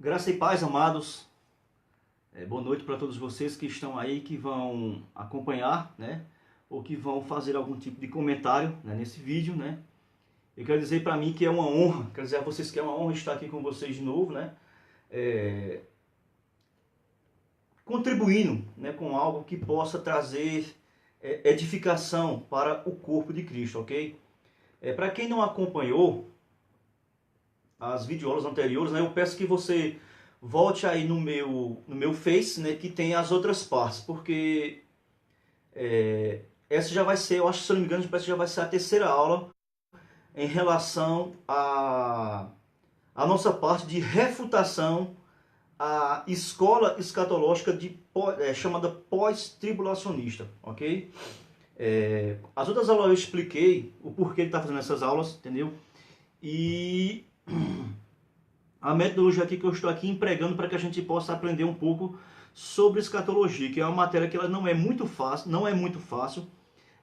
Graça e paz, amados. Boa noite para todos vocês que estão aí, que vão acompanhar, né? Ou que vão fazer algum tipo de comentário, né, nesse vídeo, né? Eu quero dizer para mim que é uma honra, quero dizer a vocês que é uma honra estar aqui com vocês de novo, né? Contribuindo, né, com algo que possa trazer edificação para o corpo de Cristo, ok? Para quem não acompanhou as videoaulas anteriores, né, eu peço que você volte aí no meu Face, né, que tem as outras partes, porque essa já vai ser, eu acho, se eu não me engano, parece que já vai ser a terceira aula em relação a nossa parte de refutação à escola escatológica chamada pós-tribulacionista, ok? As outras aulas eu expliquei o porquê ele está fazendo essas aulas, entendeu? E a metodologia aqui que eu estou aqui empregando para que a gente possa aprender um pouco sobre escatologia, que é uma matéria que ela não é muito fácil,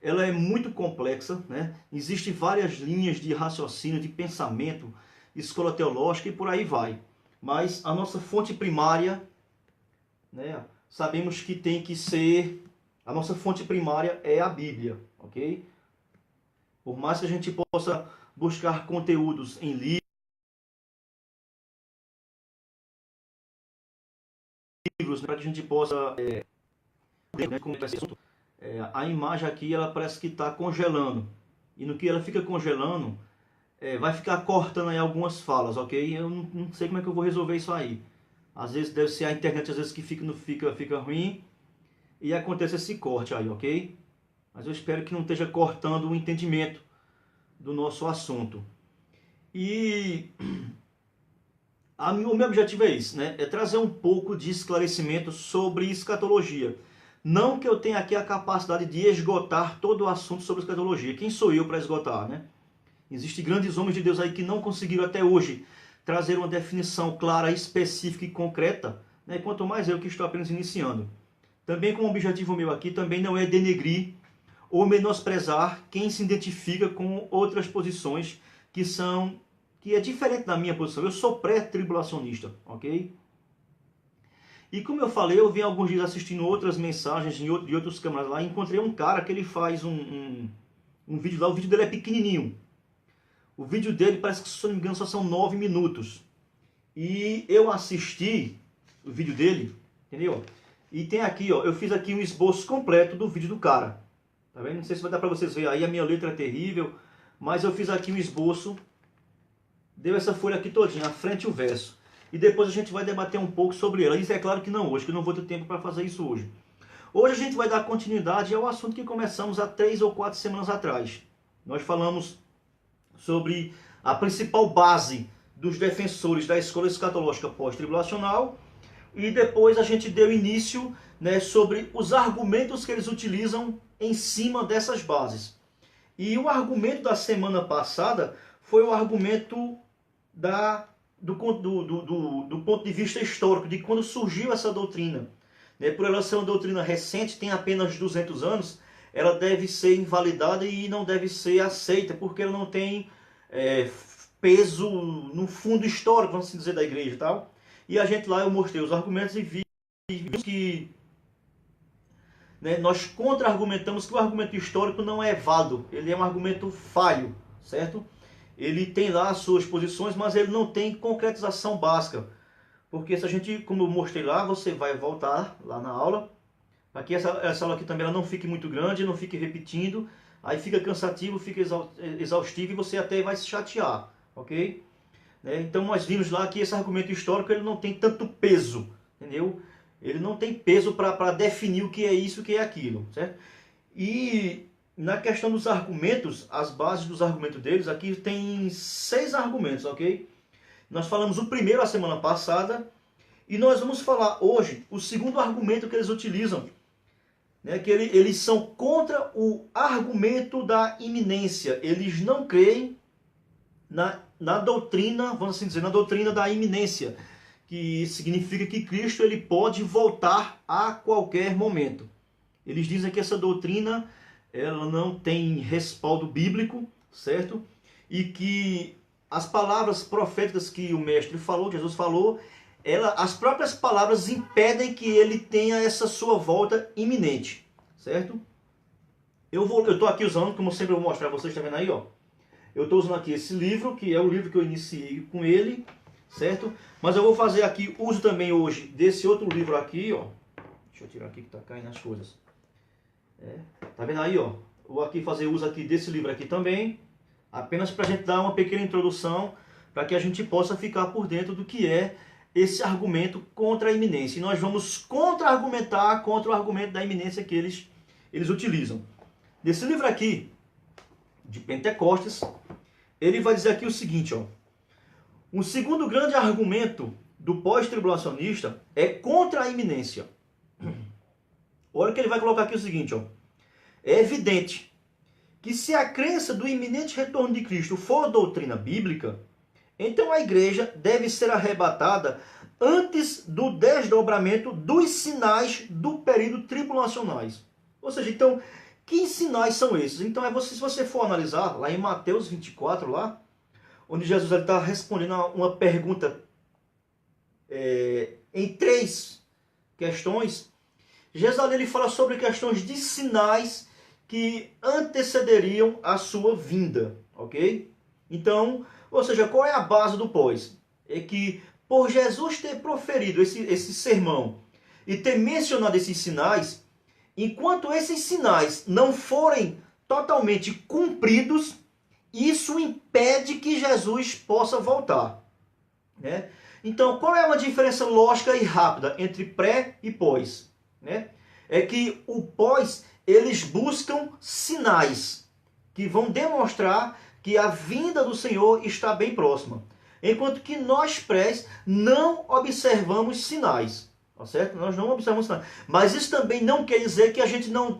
ela é muito complexa, né? Existem várias linhas de raciocínio, de pensamento, escola teológica e por aí vai. Mas a nossa fonte primária, né, sabemos que tem que ser, a nossa fonte primária é a Bíblia, ok? Por mais que a gente possa buscar conteúdos em livros, né, para que a gente possa né, com esse assunto, a imagem aqui ela parece que está congelando. E no que ela fica congelando, vai ficar cortando aí algumas falas, ok? Eu não sei como é que eu vou resolver isso aí. Às vezes deve ser a internet, às vezes que fica ruim e acontece esse corte aí, ok? Mas eu espero que não esteja cortando o entendimento do nosso assunto. E o meu objetivo é isso, né? É trazer um pouco de esclarecimento sobre escatologia. Não que eu tenha aqui a capacidade de esgotar todo o assunto sobre escatologia. Quem sou eu para esgotar, né? Existem grandes homens de Deus aí que não conseguiram até hoje trazer uma definição clara, específica e concreta, né? Quanto mais eu que estou apenas iniciando. Também como objetivo meu aqui também não é denegrir ou menosprezar quem se identifica com outras posições que é diferente da minha posição. Eu sou pré-tribulacionista, ok? E como eu falei, eu vim alguns dias assistindo outras mensagens de outros camaradas lá e encontrei um cara que ele faz um vídeo lá, o vídeo dele é pequenininho. O vídeo dele parece que, se eu não me engano, só são 9 minutos. E eu assisti o vídeo dele, entendeu? E tem aqui, ó, eu fiz aqui um esboço completo do vídeo do cara. Tá vendo? Não sei se vai dar pra vocês verem aí, a minha letra é terrível, mas eu fiz aqui um esboço. Deu essa folha aqui todinha, a frente e o verso. E depois a gente vai debater um pouco sobre ela. Isso é claro que não hoje, que eu não vou ter tempo para fazer isso hoje. Hoje a gente vai dar continuidade ao assunto que começamos há 3 ou 4 semanas atrás. Nós falamos sobre a principal base dos defensores da escola escatológica pós-tribulacional. E depois a gente deu início, né, sobre os argumentos que eles utilizam em cima dessas bases. E o argumento da semana passada foi o argumento do ponto de vista histórico, de quando surgiu essa doutrina. Por ela ser uma doutrina recente, tem apenas 200 anos, ela deve ser invalidada e não deve ser aceita, porque ela não tem peso no fundo histórico, vamos assim dizer, da igreja e tal. E a gente lá, eu mostrei os argumentos e vi que nós contra-argumentamos que o argumento histórico não é válido, ele é um argumento falho, certo? Ele tem lá as suas posições, mas ele não tem concretização básica. Porque se a gente, como eu mostrei lá, você vai voltar lá na aula, para que essa aula aqui também ela não fique muito grande, não fique repetindo, aí fica cansativo, fica exaustivo e você até vai se chatear, ok? Então nós vimos lá que esse argumento histórico ele não tem tanto peso, entendeu? Ele não tem peso para definir o que é isso, o que é aquilo, certo? E na questão dos argumentos, as bases dos argumentos deles, aqui tem 6 argumentos, ok? Nós falamos o primeiro a semana passada e nós vamos falar hoje o segundo argumento que eles utilizam, né? Que eles são contra o argumento da iminência. Eles não creem na doutrina, vamos assim dizer, na doutrina da iminência, que significa que Cristo ele pode voltar a qualquer momento. Eles dizem que essa doutrina ela não tem respaldo bíblico, certo? E que as palavras proféticas que o mestre falou, Jesus falou, as próprias palavras impedem que ele tenha essa sua volta iminente, certo? Eu estou aqui usando, como sempre eu vou mostrar para vocês, está vendo aí, ó? Eu estou usando aqui esse livro, que é o livro que eu iniciei com ele, certo? Mas eu vou fazer aqui uso também hoje desse outro livro aqui, ó. Deixa eu tirar aqui que está caindo as coisas. Tá vendo aí, ó? Eu vou aqui fazer uso aqui desse livro aqui também, apenas para a gente dar uma pequena introdução, para que a gente possa ficar por dentro do que é esse argumento contra a iminência. E nós vamos contra-argumentar contra o argumento da iminência que eles utilizam. Nesse livro aqui, de Pentecostes, ele vai dizer aqui o seguinte, ó. Um segundo grande argumento do pós-tribulacionista é contra a iminência. Olha o que ele vai colocar aqui o seguinte, ó. É evidente que se a crença do iminente retorno de Cristo for doutrina bíblica, então a igreja deve ser arrebatada antes do desdobramento dos sinais do período tribulacionais. Ou seja, então, que sinais são esses? Então, se você for analisar, lá em Mateus 24, lá, onde Jesus está respondendo a uma pergunta em 3 questões, Jesus ele fala sobre questões de sinais que antecederiam a sua vinda, ok? Então, ou seja, qual é a base do pós? É que por Jesus ter proferido esse sermão e ter mencionado esses sinais, enquanto esses sinais não forem totalmente cumpridos, isso impede que Jesus possa voltar, né? Então, qual é uma diferença lógica e rápida entre pré e pós, né? É que o pós, eles buscam sinais que vão demonstrar que a vinda do Senhor está bem próxima. Enquanto que nós prés não observamos sinais. Tá certo? Nós não observamos sinais. Mas isso também não quer dizer que a gente não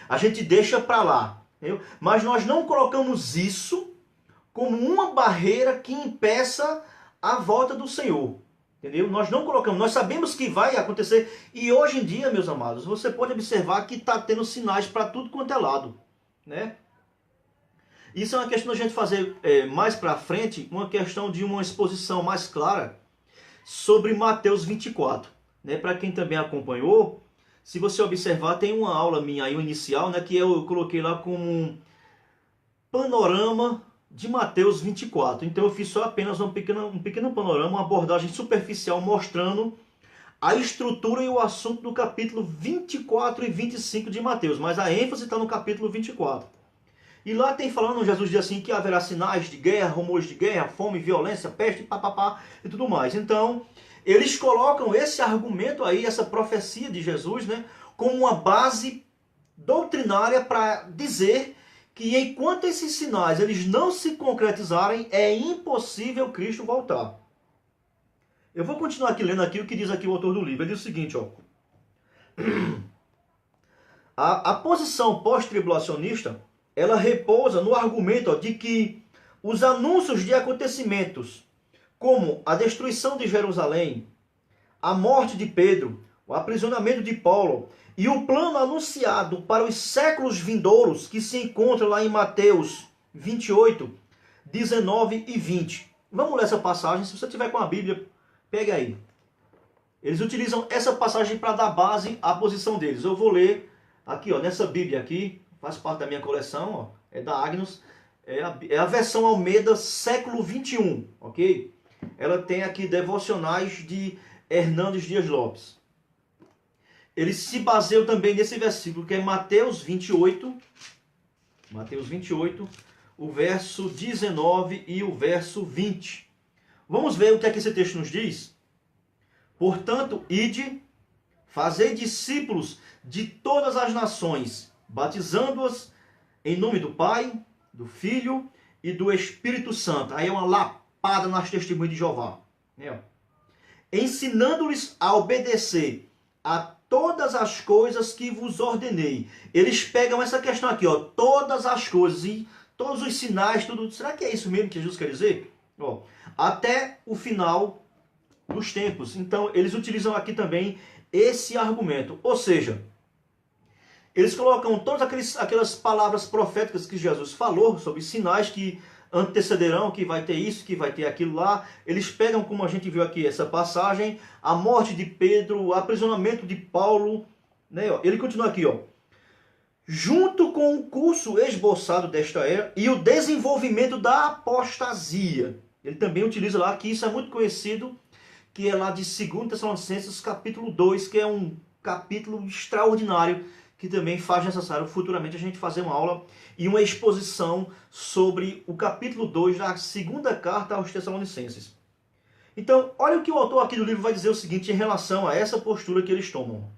a gente deixa para lá. Entendeu? Mas nós não colocamos isso como uma barreira que impeça a volta do Senhor. Entendeu? Nós não colocamos, nós sabemos que vai acontecer. E hoje em dia, meus amados, você pode observar que está tendo sinais para tudo quanto é lado, né? Isso é uma questão da gente fazer mais para frente, uma questão de uma exposição mais clara sobre Mateus 24. Né? Para quem também acompanhou, se você observar, tem uma aula minha aí, inicial, né, que eu coloquei lá como um panorama de Mateus 24. Então eu fiz só apenas um pequeno panorama, uma abordagem superficial mostrando a estrutura e o assunto do capítulo 24 e 25 de Mateus. Mas a ênfase está no capítulo 24. E lá tem falando, Jesus diz assim, que haverá sinais de guerra, rumores de guerra, fome, violência, peste, papapá e tudo mais. Então, eles colocam esse argumento aí, essa profecia de Jesus, né, como uma base doutrinária para dizer que enquanto esses sinais eles não se concretizarem, é impossível Cristo voltar. Eu vou continuar aqui lendo aqui o que diz aqui o autor do livro. Ele diz o seguinte, ó. A posição pós-tribulacionista, ela repousa no argumento de que os anúncios de acontecimentos, como a destruição de Jerusalém, a morte de Pedro, o aprisionamento de Paulo e o plano anunciado para os séculos vindouros, que se encontra lá em Mateus 28, 19 e 20. Vamos ler essa passagem, se você tiver com a Bíblia, pega aí. Eles utilizam essa passagem para dar base à posição deles. Eu vou ler aqui, ó, nessa Bíblia aqui, faz parte da minha coleção, ó, é da Agnus, é a versão Almeida século 21, ok? Ela tem aqui devocionais de Hernandes Dias Lopes. Eles se baseiam também nesse versículo, que é Mateus 28, o verso 19 e o verso 20. Vamos ver o que é que esse texto nos diz? Portanto, ide, fazei discípulos de todas as nações, batizando-as em nome do Pai, do Filho e do Espírito Santo. Aí é uma lapada nas testemunhas de Jeová. Ensinando-lhes a obedecer a todas as coisas que vos ordenei. Eles pegam essa questão aqui, ó, todas as coisas, e todos os sinais, tudo. Será que é isso mesmo que Jesus quer dizer? Ó, até o final dos tempos. Então, eles utilizam aqui também esse argumento. Ou seja, eles colocam todas aquelas palavras proféticas que Jesus falou sobre sinais que antecederão que vai ter isso, que vai ter aquilo lá. Eles pegam, como a gente viu aqui, essa passagem, a morte de Pedro, o aprisionamento de Paulo, né? Ele continua aqui, ó. Junto com o curso esboçado desta era e o desenvolvimento da apostasia. Ele também utiliza lá, que isso é muito conhecido, que é lá de 2 Tessalonicenses capítulo 2, que é um capítulo extraordinário, que também faz necessário futuramente a gente fazer uma aula e uma exposição sobre o capítulo 2 da segunda carta aos Tessalonicenses. Então, olha o que o autor aqui do livro vai dizer o seguinte em relação a essa postura que eles tomam.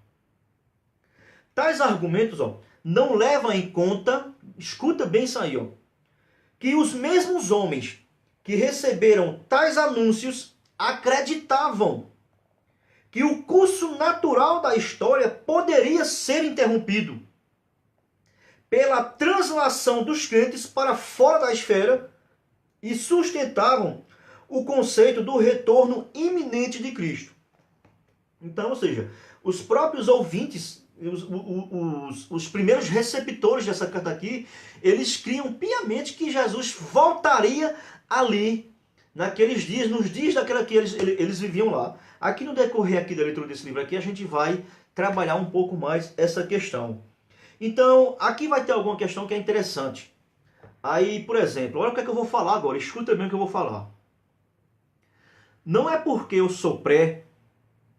Tais argumentos, ó, não levam em conta, escuta bem isso aí, ó, que os mesmos homens que receberam tais anúncios acreditavam que o curso natural da história poderia ser interrompido pela translação dos crentes para fora da esfera e sustentavam o conceito do retorno iminente de Cristo. Então, ou seja, os próprios ouvintes, os primeiros receptores dessa carta aqui, eles criam piamente que Jesus voltaria ali, naqueles dias, nos dias daquela que eles viviam lá. Aqui no decorrer aqui da leitura desse livro aqui, a gente vai trabalhar um pouco mais essa questão. Então, aqui vai ter alguma questão que é interessante. Aí, por exemplo, olha o que é que eu vou falar agora, escuta bem o que eu vou falar. Não é porque eu sou pré,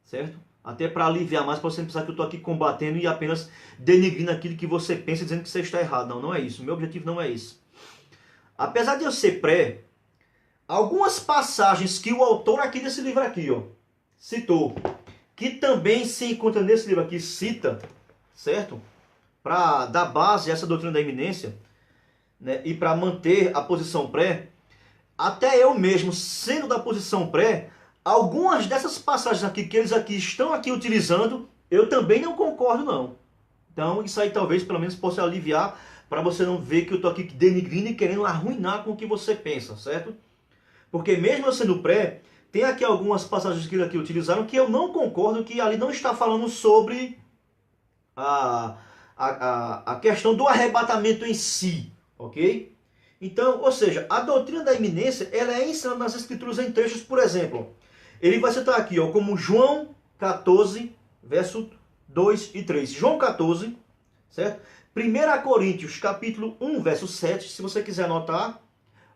certo? Até para aliviar mais, para você não pensar que eu estou aqui combatendo e apenas denigrindo aquilo que você pensa, dizendo que você está errado. Não, não é isso. O meu objetivo não é esse. Apesar de eu ser pré, algumas passagens que o autor aqui desse livro aqui, ó, citou, que também se encontra nesse livro aqui, cita, certo? Para dar base a essa doutrina da iminência, né, e para manter a posição pré, até eu mesmo, sendo da posição pré, algumas dessas passagens aqui que eles aqui estão aqui utilizando, eu também não concordo não. Então isso aí talvez pelo menos possa aliviar, para você não ver que eu estou aqui denigrindo e querendo arruinar com o que você pensa, certo? Porque mesmo eu sendo pré, tem aqui algumas passagens que eles aqui utilizaram que eu não concordo, que ali não está falando sobre a questão do arrebatamento em si, ok? Então, ou seja, a doutrina da iminência, ela é ensinada nas escrituras em trechos, por exemplo, ele vai citar aqui, ó, como João 14, verso 2 e 3. João 14, certo? 1 Coríntios, capítulo 1, verso 7, se você quiser anotar,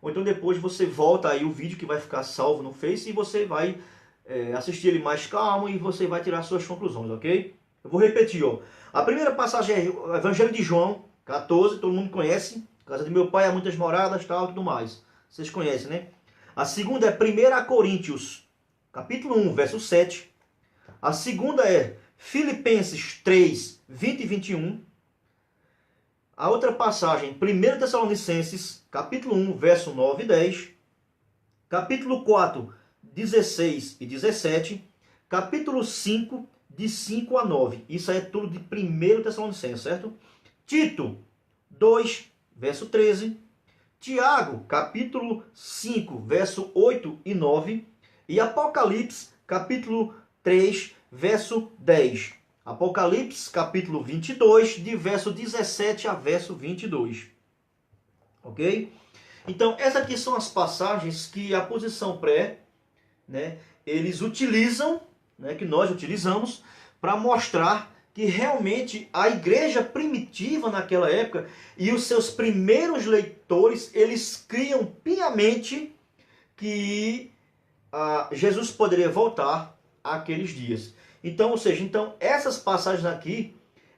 ou então depois você volta aí o vídeo que vai ficar salvo no Face e você vai assistir ele mais calmo e você vai tirar suas conclusões, ok? Eu vou repetir, ó. A primeira passagem é o Evangelho de João 14, todo mundo conhece. Casa de meu pai há muitas moradas, tal, tudo mais. Vocês conhecem, né? A segunda é 1 Coríntios, capítulo 1, verso 7. A segunda é Filipenses 3, 20 e 21. A outra passagem, 1 Tessalonicenses, capítulo 1, verso 9 e 10. Capítulo 4, 16 e 17. Capítulo 5, de 5 a 9. Isso aí é tudo de 1 Tessalonicenses, certo? Tito 2, verso 13. Tiago, capítulo 5, verso 8 e 9. E Apocalipse, capítulo 3, verso 10. Apocalipse, capítulo 22, de verso 17 a verso 22. Ok? Então, essas aqui são as passagens que a posição pré, né, eles utilizam, né, que nós utilizamos, para mostrar que realmente a igreja primitiva naquela época e os seus primeiros leitores, eles criam piamente que Jesus poderia voltar àqueles dias. Então, ou seja, então essas passagens aqui,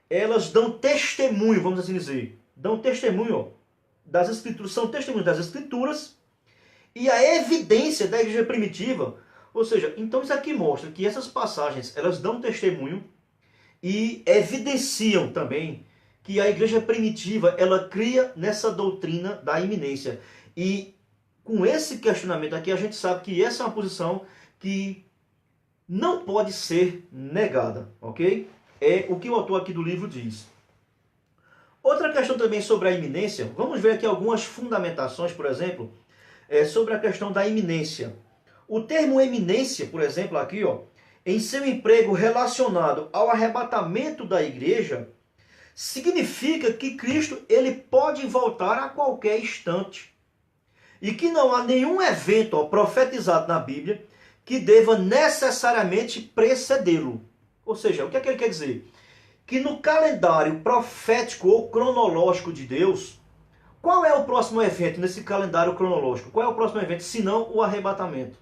elas dão testemunho, vamos assim dizer, dão testemunho das escrituras, são testemunhos das escrituras e a evidência da igreja primitiva. Ou seja, então isso aqui mostra que essas passagens, elas dão testemunho e evidenciam também que a igreja primitiva, ela cria nessa doutrina da iminência. E com esse questionamento aqui, a gente sabe que essa é uma posição que não pode ser negada, ok? É o que o autor aqui do livro diz. Outra questão também sobre a iminência, vamos ver aqui algumas fundamentações, por exemplo, sobre a questão da iminência. O termo eminência, por exemplo, aqui, ó, em seu emprego relacionado ao arrebatamento da igreja, significa que Cristo ele pode voltar a qualquer instante. e que não há nenhum evento profetizado na Bíblia que deva necessariamente precedê-lo. Ou seja, o que é que ele quer dizer? Que no calendário profético ou cronológico de Deus, qual é o próximo evento nesse calendário cronológico? Qual é o próximo evento, se não o arrebatamento?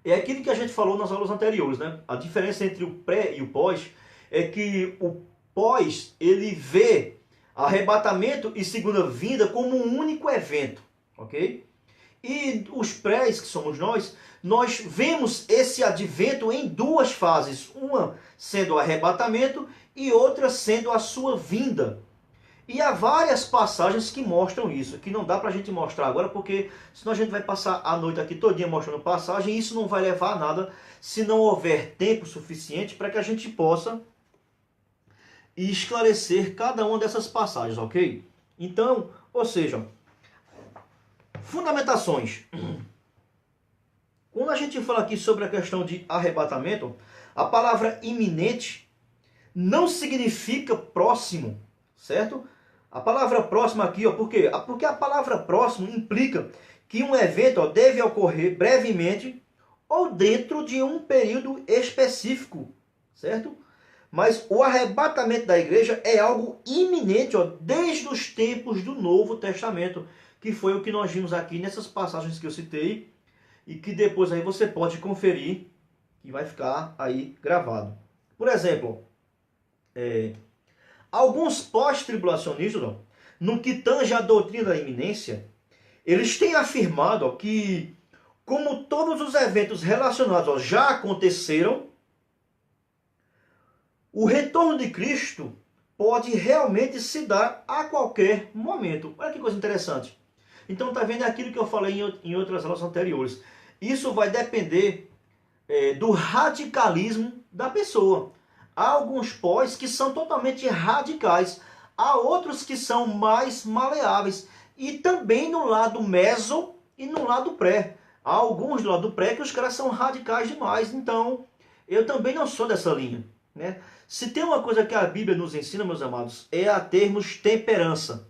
É aquilo que a gente falou nas aulas anteriores, né? A diferença entre o pré e o pós é que o pós, ele vê arrebatamento e segunda vinda como um único evento, ok? E os prés, que somos nós vemos esse advento em duas fases, uma sendo o arrebatamento e outra sendo a sua vinda. E há várias passagens que mostram isso, que não dá para a gente mostrar agora, porque senão a gente vai passar a noite aqui todinha mostrando passagem, e isso não vai levar a nada se não houver tempo suficiente para que a gente possa esclarecer cada uma dessas passagens, ok? Então, ou seja, fundamentações. Quando a gente fala aqui sobre a questão de arrebatamento, a palavra iminente não significa próximo, certo? A palavra próximo aqui, por quê? Porque a palavra próximo implica que um evento deve ocorrer brevemente ou dentro de um período específico, certo? Mas o arrebatamento da igreja é algo iminente, desde os tempos do Novo Testamento, que foi o que nós vimos aqui nessas passagens que eu citei, e que depois aí você pode conferir, que vai ficar aí gravado. Por exemplo, alguns pós-tribulacionistas, no que tange a doutrina da iminência, eles têm afirmado que, como todos os eventos relacionados já aconteceram, o retorno de Cristo pode realmente se dar a qualquer momento. Olha que coisa interessante. Então está vendo aquilo que eu falei em outras aulas anteriores. Isso vai depender do radicalismo da pessoa. Há alguns pós que são totalmente radicais. Há outros que são mais maleáveis. E também no lado meso e no lado pré. Há alguns do lado pré que os caras são radicais demais. Então, eu também não sou dessa linha, né? Se tem uma coisa que a Bíblia nos ensina, meus amados, é a termos temperança,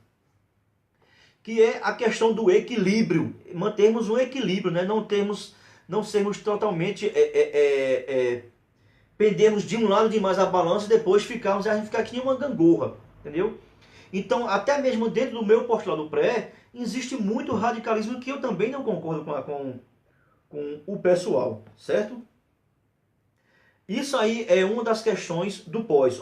que é a questão do equilíbrio, mantermos um equilíbrio, né? Não sermos totalmente pendermos de um lado demais a balança e depois a gente ficar que nem uma gangorra, entendeu? Então, até mesmo dentro do meu postulado pré, existe muito radicalismo que eu também não concordo com o pessoal, certo? Isso aí é uma das questões do pós.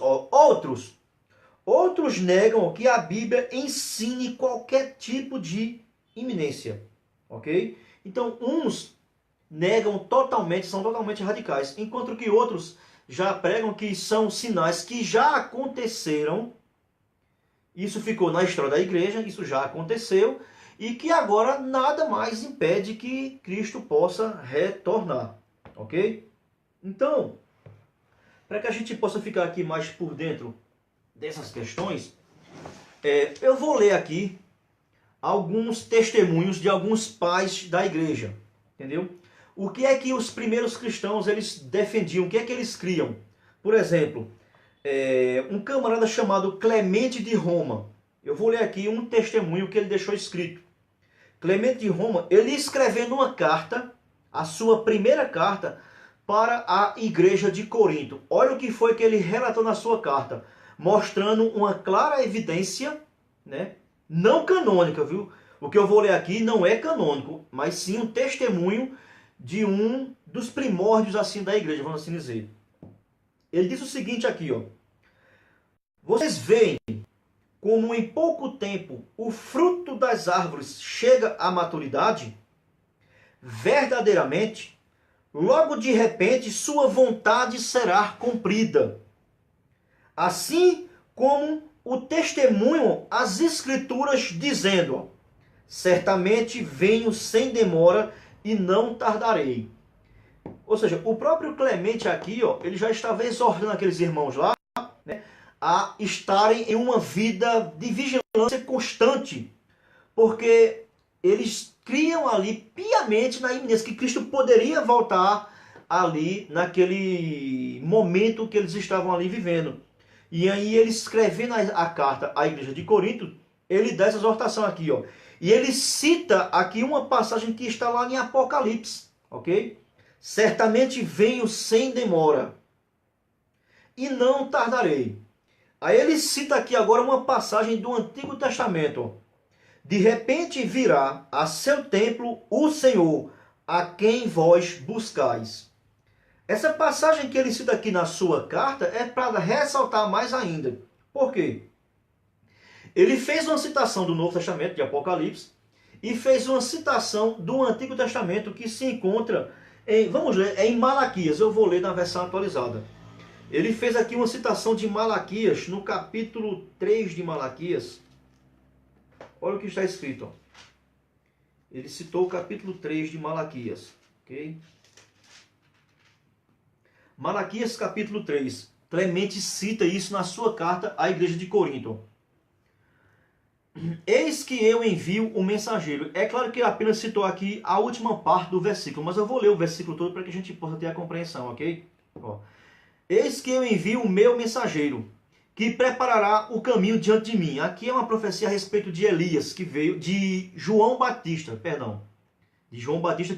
Outros negam que a Bíblia ensine qualquer tipo de iminência, ok? Então, uns negam totalmente, são totalmente radicais, enquanto que outros já pregam que são sinais que já aconteceram. Isso ficou na história da igreja, isso já aconteceu, e que agora nada mais impede que Cristo possa retornar, ok? Então, para que a gente possa ficar aqui mais por dentro dessas questões, eu vou ler aqui alguns testemunhos de alguns pais da igreja, entendeu? O que é que os primeiros cristãos eles defendiam, o que é que eles criam? Por exemplo, um camarada chamado Clemente de Roma. Eu vou ler aqui um testemunho que ele deixou escrito. Clemente de Roma, ele escrevendo uma carta, a sua primeira carta, para a igreja de Corinto. Olha o que foi que ele relatou na sua carta, mostrando uma clara evidência, né, não canônica, viu? O que eu vou ler aqui não é canônico, mas sim um testemunho de um dos primórdios assim da igreja, vamos assim dizer. Ele diz o seguinte aqui, ó: vocês veem como em pouco tempo o fruto das árvores chega à maturidade? Verdadeiramente, logo de repente sua vontade será cumprida. Assim como o testemunho as escrituras dizendo: certamente venho sem demora e não tardarei. Ou seja, o próprio Clemente aqui, ele já estava exortando aqueles irmãos lá, né, a estarem em uma vida de vigilância constante, porque eles criam ali piamente na iminência que Cristo poderia voltar ali naquele momento que eles estavam ali vivendo. E aí ele escrevendo a carta à igreja de Corinto, ele dá essa exortação aqui, ó: E ele cita aqui uma passagem que está lá em Apocalipse, ok? Certamente venho sem demora, e não tardarei. Aí ele cita aqui agora uma passagem do Antigo Testamento. De repente virá a seu templo o Senhor, a quem vós buscais. Essa passagem que ele cita aqui na sua carta é para ressaltar mais ainda. Por quê? Ele fez uma citação do Novo Testamento, de Apocalipse, e fez uma citação do Antigo Testamento que se encontra em, vamos ler, é em Malaquias. Eu vou ler na versão atualizada. Ele fez aqui uma citação de Malaquias, no capítulo 3 de Malaquias. Olha o que está escrito. Ó. Ele citou o capítulo 3 de Malaquias. Okay? Malaquias capítulo 3. Clemente cita isso na sua carta à igreja de Corinto. Eis que eu envio o mensageiro. É claro que ele apenas citou aqui a última parte do versículo, mas eu vou ler o versículo todo para que a gente possa ter a compreensão, ok? Ó. Eis que eu envio o meu mensageiro, que preparará o caminho diante de mim. Aqui é uma profecia a respeito de Elias, que veio, de João Batista,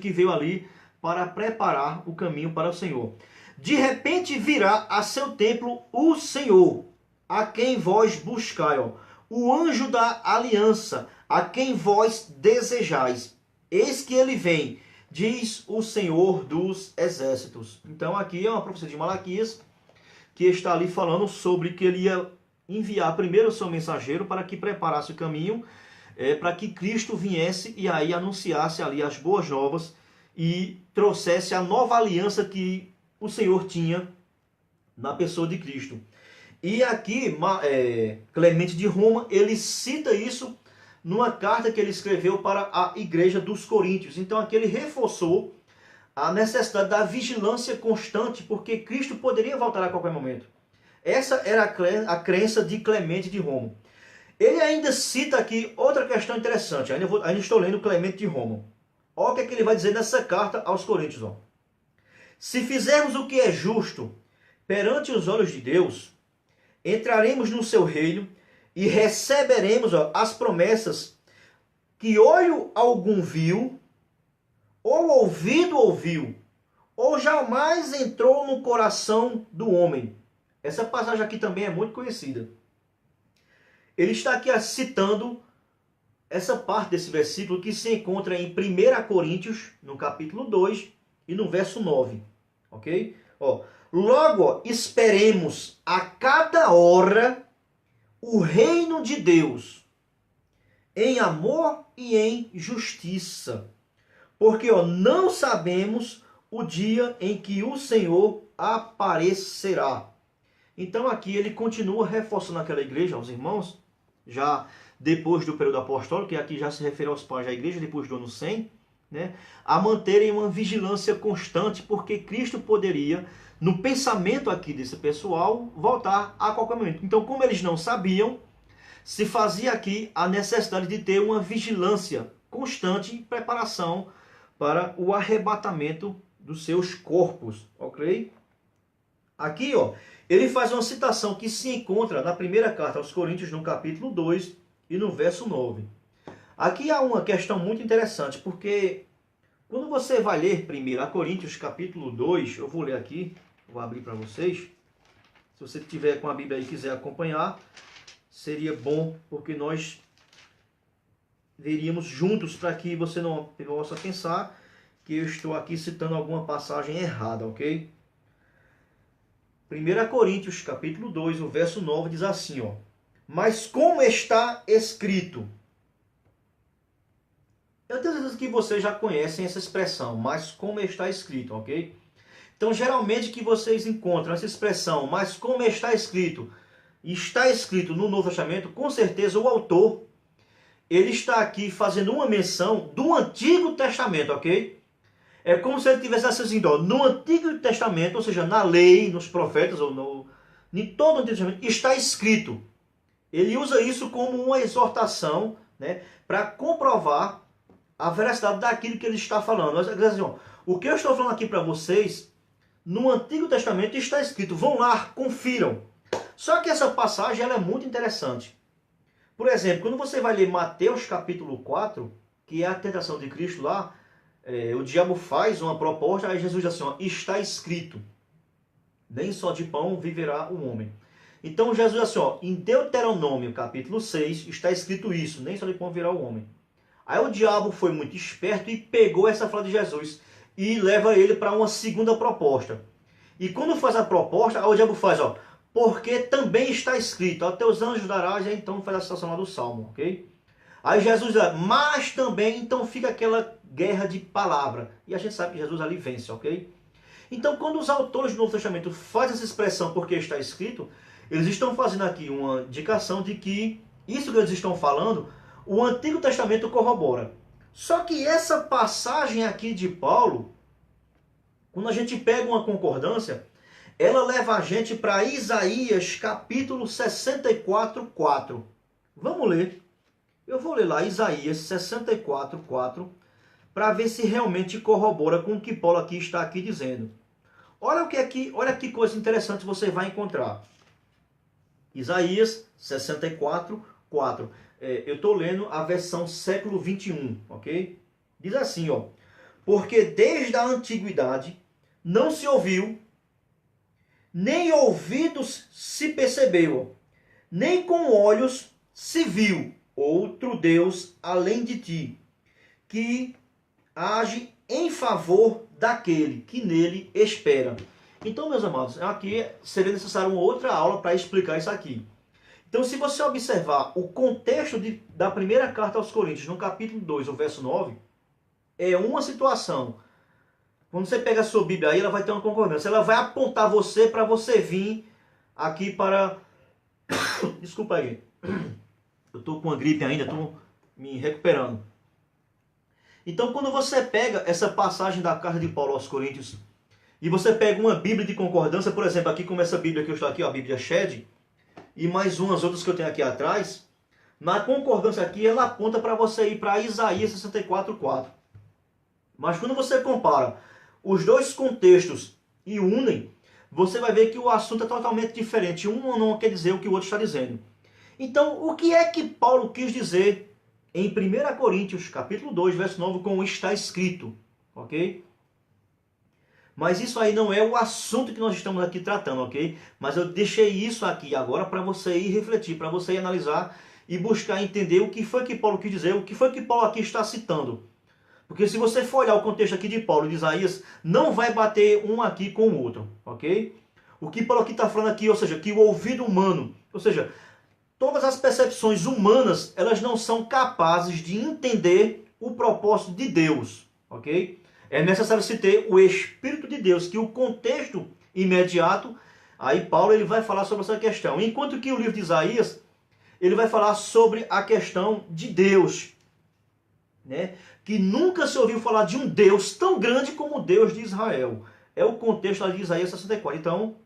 que veio ali para preparar o caminho para o Senhor. De repente virá a seu templo o Senhor, a quem vós buscai, ó, o anjo da aliança, a quem vós desejais. Eis que ele vem, diz o Senhor dos exércitos. Então aqui é uma profecia de Malaquias, que está ali falando sobre que ele ia enviar primeiro o seu mensageiro para que preparasse o caminho, para que Cristo viesse e aí anunciasse ali as boas novas e trouxesse a nova aliança que o Senhor tinha na pessoa de Cristo. E aqui, Clemente de Roma, ele cita isso numa carta que ele escreveu para a igreja dos Coríntios. Então aqui ele reforçou a necessidade da vigilância constante, porque Cristo poderia voltar a qualquer momento. Essa era a crença de Clemente de Roma. Ele ainda cita aqui outra questão interessante. Ainda estou lendo Clemente de Roma. Olha o que, é que ele vai dizer nessa carta aos Coríntios. Ó. Se fizermos o que é justo perante os olhos de Deus, entraremos no seu reino e receberemos as promessas que olho algum viu, ou ouvido ouviu, ou jamais entrou no coração do homem. Essa passagem aqui também é muito conhecida. Ele está aqui citando essa parte desse versículo que se encontra em 1 Coríntios, no capítulo 2 e no verso 9. Ok? Ó, logo, esperemos a cada hora o reino de Deus, em amor e em justiça. Porque não sabemos o dia em que o Senhor aparecerá. Então aqui ele continua reforçando aquela igreja, aos irmãos, já depois do período apostólico, que aqui já se refere aos pais da igreja, depois do ano 100, né, a manterem uma vigilância constante, porque Cristo poderia, no pensamento aqui desse pessoal, voltar a qualquer momento. Então, como eles não sabiam, se fazia aqui a necessidade de ter uma vigilância constante em preparação para o arrebatamento dos seus corpos, ok? Aqui, ó, ele faz uma citação que se encontra na primeira carta aos Coríntios, no capítulo 2 e no verso 9. Aqui há uma questão muito interessante, porque quando você vai ler 1 Coríntios, capítulo 2, eu vou ler aqui, vou abrir para vocês. Se você tiver com a Bíblia aí e quiser acompanhar, seria bom, porque nós veríamos juntos para que você não possa pensar que eu estou aqui citando alguma passagem errada, ok? 1 Coríntios, capítulo 2, o verso 9 diz assim, ó: mas como está escrito... Eu tenho certeza que vocês já conhecem essa expressão, mas como está escrito, ok? Então, geralmente que vocês encontram essa expressão, mas como está escrito no Novo Testamento, com certeza o autor, ele está aqui fazendo uma menção do Antigo Testamento, ok? É como se ele tivesse assim, ó, no Antigo Testamento, ou seja, na lei, nos profetas, ou em todo o Antigo Testamento, está escrito. Ele usa isso como uma exortação, né, para comprovar a veracidade daquilo que ele está falando. Assim, ó, o que eu estou falando aqui para vocês, no Antigo Testamento está escrito. Vão lá, confiram. Só que essa passagem ela é muito interessante. Por exemplo, quando você vai ler Mateus capítulo 4, que é a tentação de Cristo lá, o diabo faz uma proposta, aí Jesus diz assim, ó, está escrito, nem só de pão viverá o homem. Então Jesus diz assim, ó, em Deuteronômio capítulo 6, está escrito isso, nem só de pão viverá o homem. Aí o diabo foi muito esperto e pegou essa fala de Jesus e leva ele para uma segunda proposta. E quando faz a proposta, aí o diabo faz, ó, porque também está escrito, até os anjos darás, e aí então faz a citação lá do Salmo, ok? Aí Jesus diz, mas também, então fica aquela guerra de palavra. E a gente sabe que Jesus ali vence, ok? Então quando os autores do Novo Testamento fazem essa expressão porque está escrito, eles estão fazendo aqui uma indicação de que isso que eles estão falando, o Antigo Testamento corrobora. Só que essa passagem aqui de Paulo, quando a gente pega uma concordância, ela leva a gente para Isaías capítulo 64, 4. Vamos ler. Eu vou ler lá Isaías 64, 4, para ver se realmente corrobora com o que Paulo aqui está aqui dizendo. Olha que coisa interessante você vai encontrar. Isaías 64, 4. Eu estou lendo a versão século 21, ok? Diz assim, ó. Porque desde a antiguidade não se ouviu, nem ouvidos se percebeu, nem com olhos se viu outro Deus além de ti, que age em favor daquele que nele espera. Então, meus amados, aqui seria necessário uma outra aula para explicar isso aqui. Então, se você observar o contexto da primeira carta aos Coríntios, no capítulo 2, o verso 9, é uma situação. Quando você pega a sua Bíblia aí, ela vai ter uma concordância. Ela vai apontar você para você vir aqui para... Desculpa aí, gente. Eu estou com uma gripe ainda, estou me recuperando. Então, quando você pega essa passagem da carta de Paulo aos Coríntios, e você pega uma Bíblia de concordância, por exemplo, aqui como essa Bíblia que eu estou aqui, ó, a Bíblia Shed, e mais umas outras que eu tenho aqui atrás, na concordância aqui, ela aponta para você ir para Isaías 64, 4. Mas quando você compara os dois contextos e unem, você vai ver que o assunto é totalmente diferente. Um não quer dizer o que o outro está dizendo. Então, o que é que Paulo quis dizer em 1 Coríntios, capítulo 2, verso 9, com está escrito, ok? Mas isso aí não é o assunto que nós estamos aqui tratando, ok? Mas eu deixei isso aqui agora para você ir refletir, para você ir analisar e buscar entender o que foi que Paulo quis dizer, o que foi que Paulo aqui está citando. Porque se você for olhar o contexto aqui de Paulo e de Isaías, não vai bater um aqui com o outro, ok? O que Paulo aqui está falando aqui, ou seja, que o ouvido humano, ou seja, todas as percepções humanas, elas não são capazes de entender o propósito de Deus, ok? É necessário se ter o Espírito de Deus, que o contexto imediato, aí Paulo ele vai falar sobre essa questão. Enquanto que o livro de Isaías, ele vai falar sobre a questão de Deus, né? Que nunca se ouviu falar de um Deus tão grande como o Deus de Israel. É o contexto de Isaías 64. Então,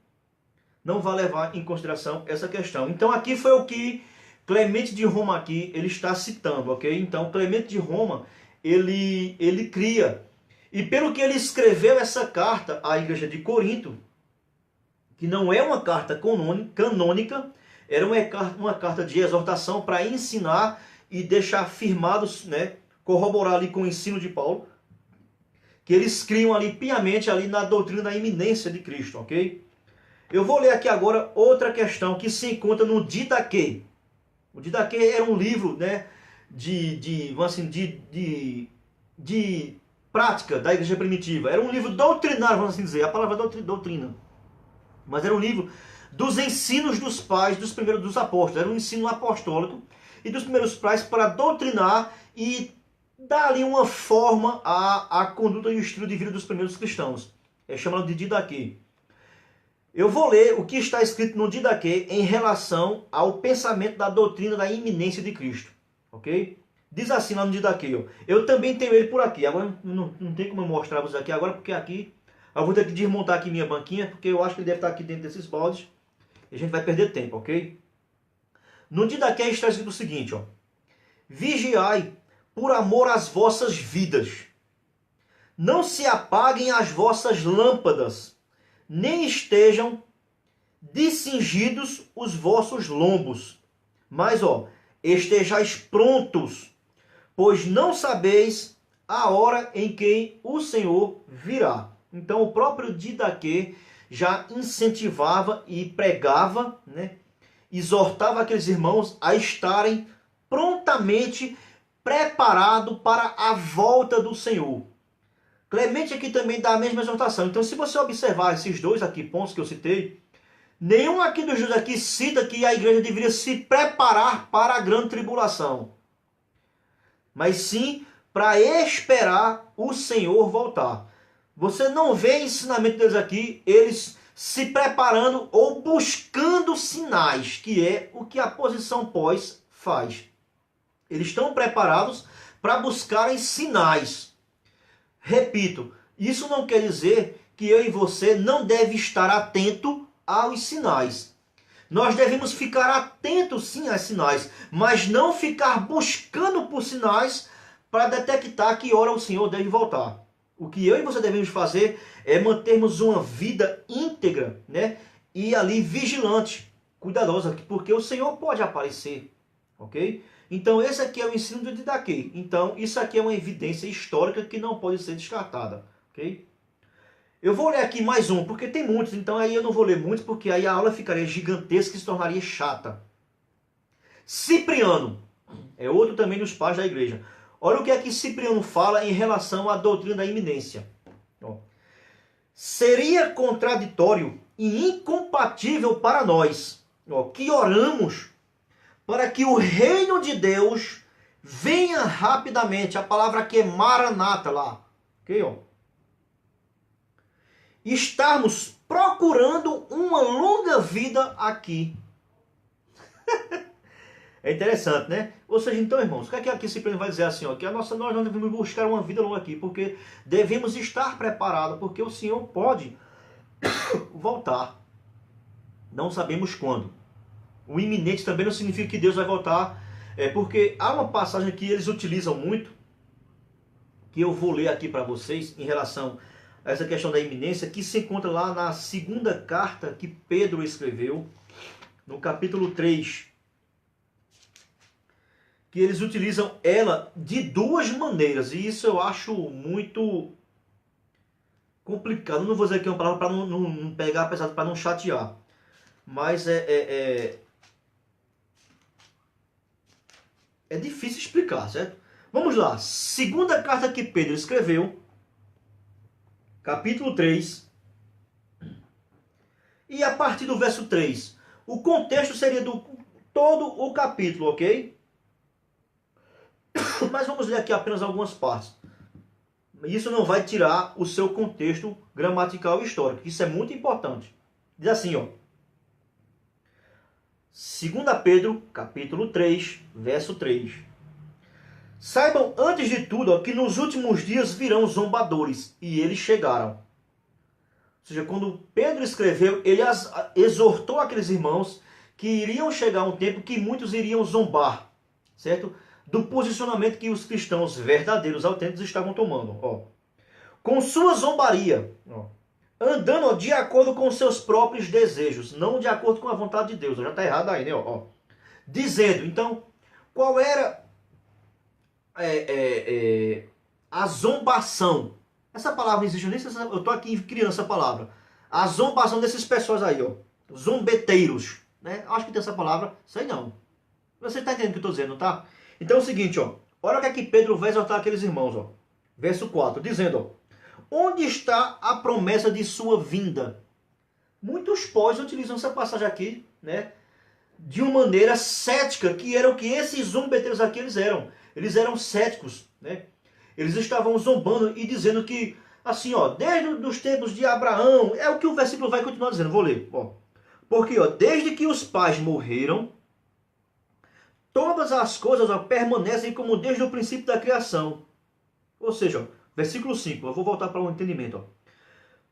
não vai levar em consideração essa questão. Então, aqui foi o que Clemente de Roma aqui, ele está citando, ok? Então, Clemente de Roma, ele cria. E pelo que ele escreveu essa carta à igreja de Corinto, que não é uma carta canônica, era uma carta de exortação para ensinar e deixar firmados, né, corroborar ali com o ensino de Paulo, que eles criam ali piamente ali na doutrina da iminência de Cristo, ok? Eu vou ler aqui agora outra questão que se encontra no Didaquê. O Didaquê era um livro, né, de prática da igreja primitiva. Era um livro doutrinário, vamos assim dizer, a palavra doutrina. Mas era um livro dos ensinos dos pais dos apóstolos. Era um ensino apostólico e dos primeiros pais para doutrinar e dar ali uma forma à conduta e o estilo de vida dos primeiros cristãos. É chamado de Didaquê. Eu vou ler o que está escrito no Didaquê em relação ao pensamento da doutrina da iminência de Cristo. Ok? Diz assim lá no Didaquê, ó, eu também tenho ele por aqui. Agora não tem como eu mostrar vocês aqui agora, porque aqui eu vou ter que desmontar aqui minha banquinha, porque eu acho que ele deve estar aqui dentro desses baldes e a gente vai perder tempo, ok? No Didaquê está escrito o seguinte, ó, vigiai por amor às vossas vidas, não se apaguem as vossas lâmpadas, nem estejam descingidos os vossos lombos, mas, ó, estejais prontos, pois não sabeis a hora em que o Senhor virá. Então o próprio Didaquê já incentivava e pregava, né, exortava aqueles irmãos a estarem prontamente preparados para a volta do Senhor. Clemente aqui também dá a mesma exortação. Então, se você observar esses dois aqui pontos que eu citei, nenhum aqui dos dois aqui cita que a igreja deveria se preparar para a grande tribulação, mas sim para esperar o Senhor voltar. Você não vê ensinamento deles aqui, eles se preparando ou buscando sinais, que é o que a posição pós faz. Eles estão preparados para buscarem sinais. Repito, isso não quer dizer que eu e você não deve estar atento aos sinais. Nós devemos ficar atentos sim aos sinais, mas não ficar buscando por sinais para detectar que hora o Senhor deve voltar. O que eu e você devemos fazer é mantermos uma vida íntegra, né? E ali vigilante, cuidadosa, porque o Senhor pode aparecer, ok? Então esse aqui é o ensino do Didaquê. Então isso aqui é uma evidência histórica que não pode ser descartada, ok? Eu vou ler aqui mais um, porque tem muitos, então aí eu não vou ler muitos, porque aí a aula ficaria gigantesca e se tornaria chata. Cipriano é outro também dos pais da igreja. Olha o que é que Cipriano fala em relação à doutrina da iminência. Seria contraditório e incompatível para nós, que oramos para que o reino de Deus venha rapidamente. A palavra aqui é Maranata lá. Ok, estarmos procurando uma longa vida aqui. É interessante, né? Ou seja, então, irmãos, o que é que aqui Cipriano vai dizer assim? Que nós não devemos buscar uma vida longa aqui, porque devemos estar preparados, porque o Senhor pode voltar. Não sabemos quando. O iminente também não significa que Deus vai voltar, porque há uma passagem que eles utilizam muito, que eu vou ler aqui para vocês, em relação a essa questão da iminência, que se encontra lá na segunda carta que Pedro escreveu, no capítulo 3, que eles utilizam ela de duas maneiras, e isso eu acho muito complicado. Não vou dizer aqui uma palavra para não pegar pesado, para não chatear, mas é difícil explicar, certo? Vamos lá, segunda carta que Pedro escreveu, capítulo 3, e a partir do verso 3, o contexto seria do todo o capítulo, ok? Mas vamos ler aqui apenas algumas partes. Isso não vai tirar o seu contexto gramatical e histórico. Isso é muito importante. Diz assim, 2 Pedro, capítulo 3, verso 3. Saibam antes de tudo que nos últimos dias virão zombadores, e eles chegaram. Ou seja, quando Pedro escreveu, ele exortou aqueles irmãos que iriam chegar um tempo que muitos iriam zombar, certo? Do posicionamento que os cristãos verdadeiros, autênticos, estavam tomando. Com sua zombaria, andando de acordo com seus próprios desejos, não de acordo com a vontade de Deus. Já está errado aí, né? Dizendo, então, qual era a zombação? Essa palavra existe, eu nem sei se eu estou aqui criando essa palavra. A zombação desses pessoas aí, zombeteiros, né? Acho que tem essa palavra, sei não. Você está entendendo o que eu estou dizendo, tá? Então é o seguinte, olha o que é que Pedro vai exortar aqueles irmãos, verso 4, dizendo, onde está a promessa de sua vinda? Muitos pós utilizam essa passagem aqui, né, de uma maneira cética, que era o que esses zombeteiros aqui eles eram. Eles eram céticos, né? Eles estavam zombando e dizendo que, assim, desde os tempos de Abraão, é o que o versículo vai continuar dizendo, vou ler, porque, desde que os pais morreram, todas as coisas permanecem como desde o princípio da criação. Ou seja, versículo 5, eu vou voltar para o entendimento.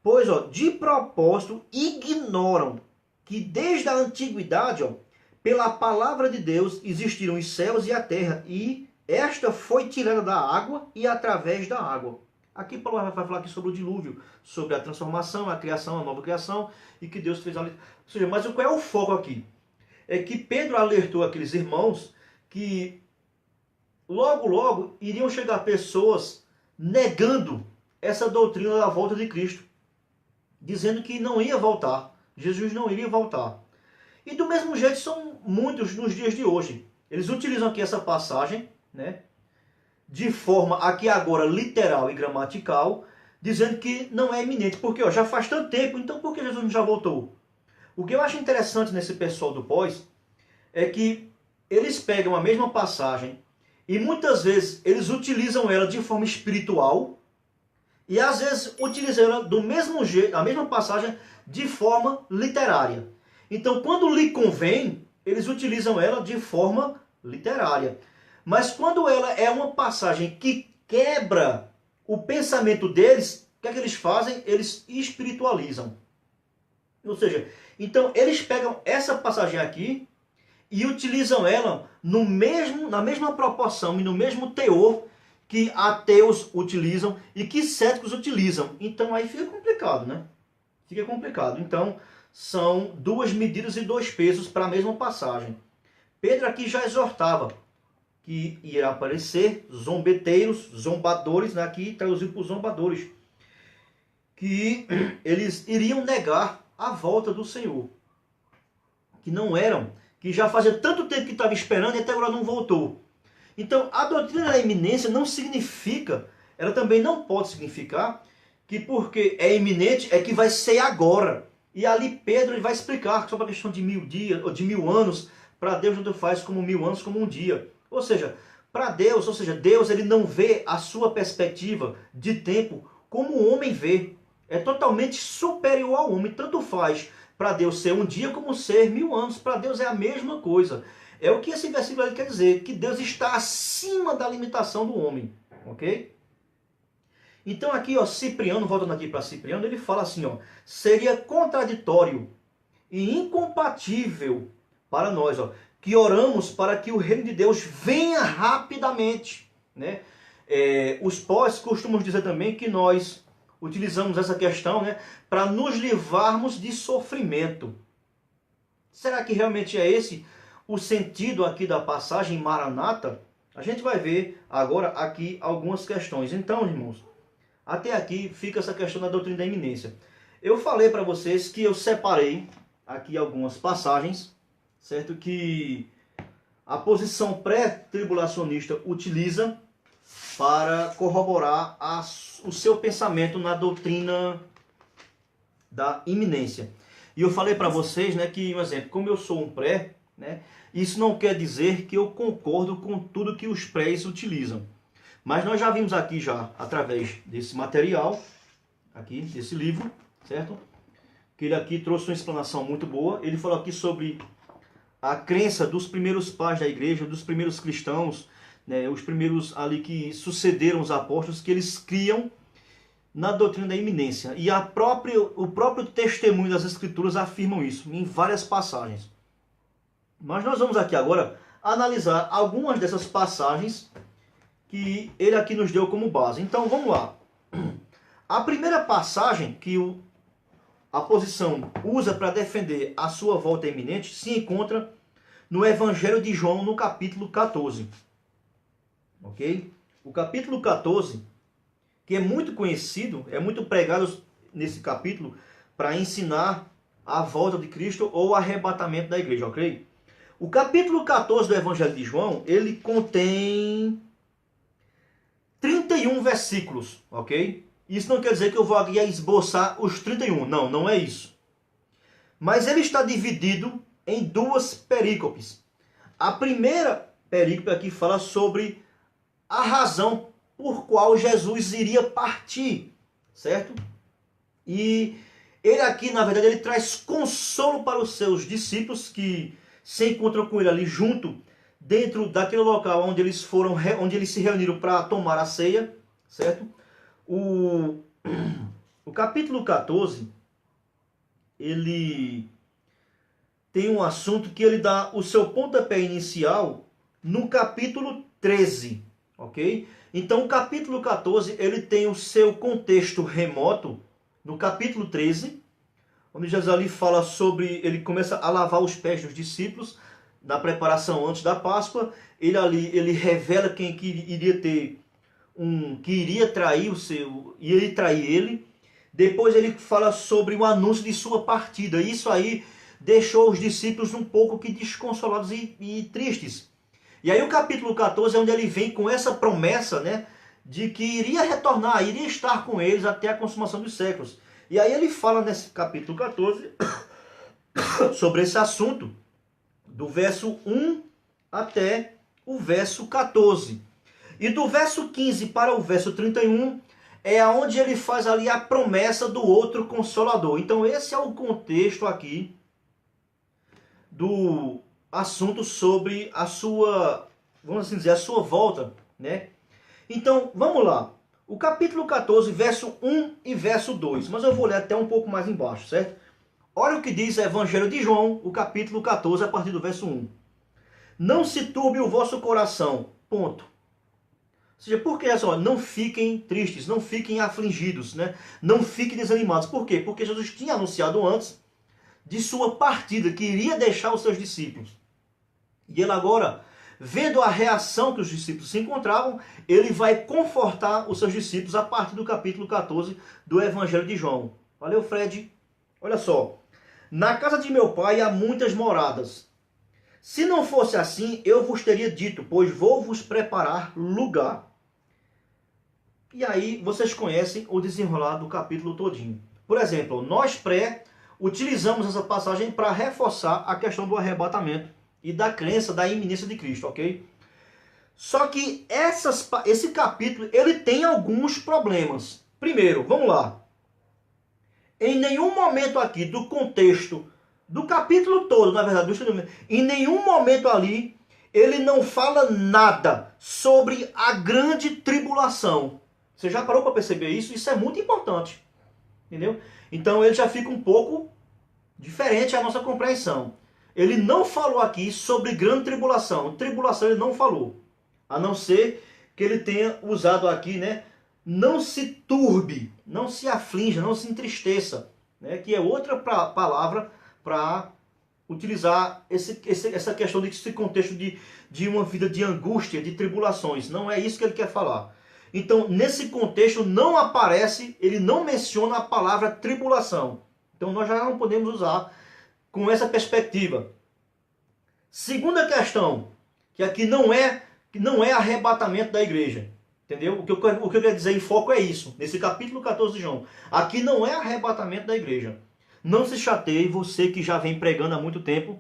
Pois, de propósito, ignoram que desde a antiguidade, pela palavra de Deus, existiram os céus e a terra, e esta foi tirada da água e através da água. Aqui Paulo vai falar aqui sobre o dilúvio, sobre a transformação, a criação, a nova criação, e que Deus fez ali. Ou seja, mas qual é o foco aqui? É que Pedro alertou aqueles irmãos que logo, logo iriam chegar pessoas negando essa doutrina da volta de Cristo, dizendo que não ia voltar, Jesus não iria voltar. E do mesmo jeito são muitos nos dias de hoje. Eles utilizam aqui essa passagem, né, de forma aqui agora literal e gramatical, dizendo que não é iminente, porque ó, já faz tanto tempo, então por que Jesus não já voltou? O que eu acho interessante nesse pessoal do pós é que eles pegam a mesma passagem e muitas vezes eles utilizam ela de forma espiritual e às vezes utilizam ela do mesmo jeito, a mesma passagem de forma literária. Então, quando lhe convém, eles utilizam ela de forma literária. Mas quando ela é uma passagem que quebra o pensamento deles, o que é que eles fazem? Eles espiritualizam. Ou seja, então eles pegam essa passagem aqui e utilizam ela na mesma proporção e no mesmo teor que ateus utilizam e que céticos utilizam. Então aí fica complicado, né? Fica complicado. Então são duas medidas e dois pesos para a mesma passagem. Pedro aqui já exortava que irá aparecer zombeteiros, zombadores, né? Aqui traduzido por zombadores, que eles iriam negar a volta do Senhor. Que não eram, que já fazia tanto tempo que estava esperando e até agora não voltou. Então, a doutrina da iminência não significa, ela também não pode significar que porque é iminente é que vai ser agora. E ali Pedro ele vai explicar sobre a questão de 1000 dias, ou de 1000 anos, para Deus não faz como 1000 anos como um dia. Ou seja, para Deus, Deus ele não vê a sua perspectiva de tempo como o homem vê. É totalmente superior ao homem, tanto faz para Deus ser um dia como ser 1000 anos. Para Deus é a mesma coisa. É o que esse versículo quer dizer, que Deus está acima da limitação do homem, ok? Então aqui, ó, Cipriano, voltando aqui para Cipriano, ele fala assim, ó, seria contraditório e incompatível para nós, ó, que oramos para que o reino de Deus venha rapidamente, né? Os pós costumam dizer também que nós utilizamos essa questão, né, para nos livrarmos de sofrimento. Será que realmente é esse o sentido aqui da passagem Maranata? A gente vai ver agora aqui algumas questões. Então, irmãos, até aqui fica essa questão da doutrina da iminência. Eu falei para vocês que eu separei aqui algumas passagens, certo? Que a posição pré-tribulacionista utiliza para corroborar o seu pensamento na doutrina da iminência. E eu falei para vocês, né, que, um exemplo, como eu sou um pré, né, isso não quer dizer que eu concordo com tudo que os prés utilizam. Mas nós já vimos aqui já, através desse material, aqui, desse livro, certo? Que ele aqui trouxe uma explanação muito boa. Ele falou aqui sobre a crença dos primeiros pais da igreja, dos primeiros cristãos, né, os primeiros ali que sucederam os apóstolos, que eles criam na doutrina da iminência. E o próprio testemunho das escrituras afirmam isso, em várias passagens. Mas nós vamos aqui agora analisar algumas dessas passagens que ele aqui nos deu como base. Então vamos lá. A primeira passagem que a posição usa para defender a sua volta iminente se encontra no Evangelho de João, no capítulo 14. Ok? O capítulo 14, que é muito conhecido, é muito pregado nesse capítulo para ensinar a volta de Cristo ou o arrebatamento da igreja, ok? O capítulo 14 do Evangelho de João, ele contém 31 versículos, ok? Isso não quer dizer que eu vou aqui esboçar os 31, não, não é isso. Mas ele está dividido em duas perícopes. A primeira perícope aqui fala sobre a razão por qual Jesus iria partir, certo? E ele aqui, na verdade, ele traz consolo para os seus discípulos que se encontram com ele ali junto, dentro daquele local onde eles se reuniram para tomar a ceia, certo? O capítulo 14, ele tem um assunto que ele dá o seu pontapé inicial no capítulo 13, ok? Então o capítulo 14, ele tem o seu contexto remoto no capítulo 13, onde Jesus ali fala sobre, ele começa a lavar os pés dos discípulos, na preparação antes da Páscoa, ele revela quem que iria ter que iria trair iria trair ele. Depois ele fala sobre o anúncio de sua partida. Isso aí deixou os discípulos um pouco que desconsolados e tristes. E aí o capítulo 14 é onde ele vem com essa promessa, né, de que iria retornar, iria estar com eles até a consumação dos séculos. E aí ele fala nesse capítulo 14 sobre esse assunto, do verso 1 até o verso 14. E do verso 15 para o verso 31 é onde ele faz ali a promessa do outro Consolador. Então esse é o contexto aqui do assunto sobre a sua, vamos assim dizer, a sua volta, né? Então, vamos lá. O capítulo 14, verso 1 e verso 2. Mas eu vou ler até um pouco mais embaixo, certo? Olha o que diz o Evangelho de João, o capítulo 14, a partir do verso 1. Não se turbe o vosso coração. Ponto. Ou seja, por que assim, não fiquem tristes, não fiquem afligidos, né? Não fiquem desanimados. Por quê? Porque Jesus tinha anunciado antes de sua partida, que iria deixar os seus discípulos. E ele agora, vendo a reação que os discípulos se encontravam, ele vai confortar os seus discípulos a partir do capítulo 14 do Evangelho de João. Valeu, Fred. Olha só. Na casa de meu pai há muitas moradas. Se não fosse assim, eu vos teria dito, pois vou vos preparar lugar. E aí vocês conhecem o desenrolar do capítulo todinho. Por exemplo, nós utilizamos essa passagem para reforçar a questão do arrebatamento e da crença da iminência de Cristo, ok? Só que esse capítulo ele tem alguns problemas. Primeiro, vamos lá. Em nenhum momento aqui do contexto do capítulo todo, na verdade, em nenhum momento ali, ele não fala nada sobre a grande tribulação. Você já parou para perceber isso? Isso é muito importante. Entendeu? Então ele já fica um pouco diferente a nossa compreensão. Ele não falou aqui sobre grande tribulação. Tribulação ele não falou. A não ser que ele tenha usado aqui, né? Não se turbe, não se aflinja, não se entristeça. Né? Que é outra palavra para utilizar essa questão desse contexto de uma vida de angústia, de tribulações. Não é isso que ele quer falar. Então, nesse contexto, não aparece, ele não menciona a palavra tribulação. Então, nós já não podemos usar com essa perspectiva. Segunda questão, que aqui não é arrebatamento da igreja. Entendeu? O que eu quero dizer em foco é isso, nesse capítulo 14 de João. Aqui não é arrebatamento da igreja. Não se chateie, você que já vem pregando há muito tempo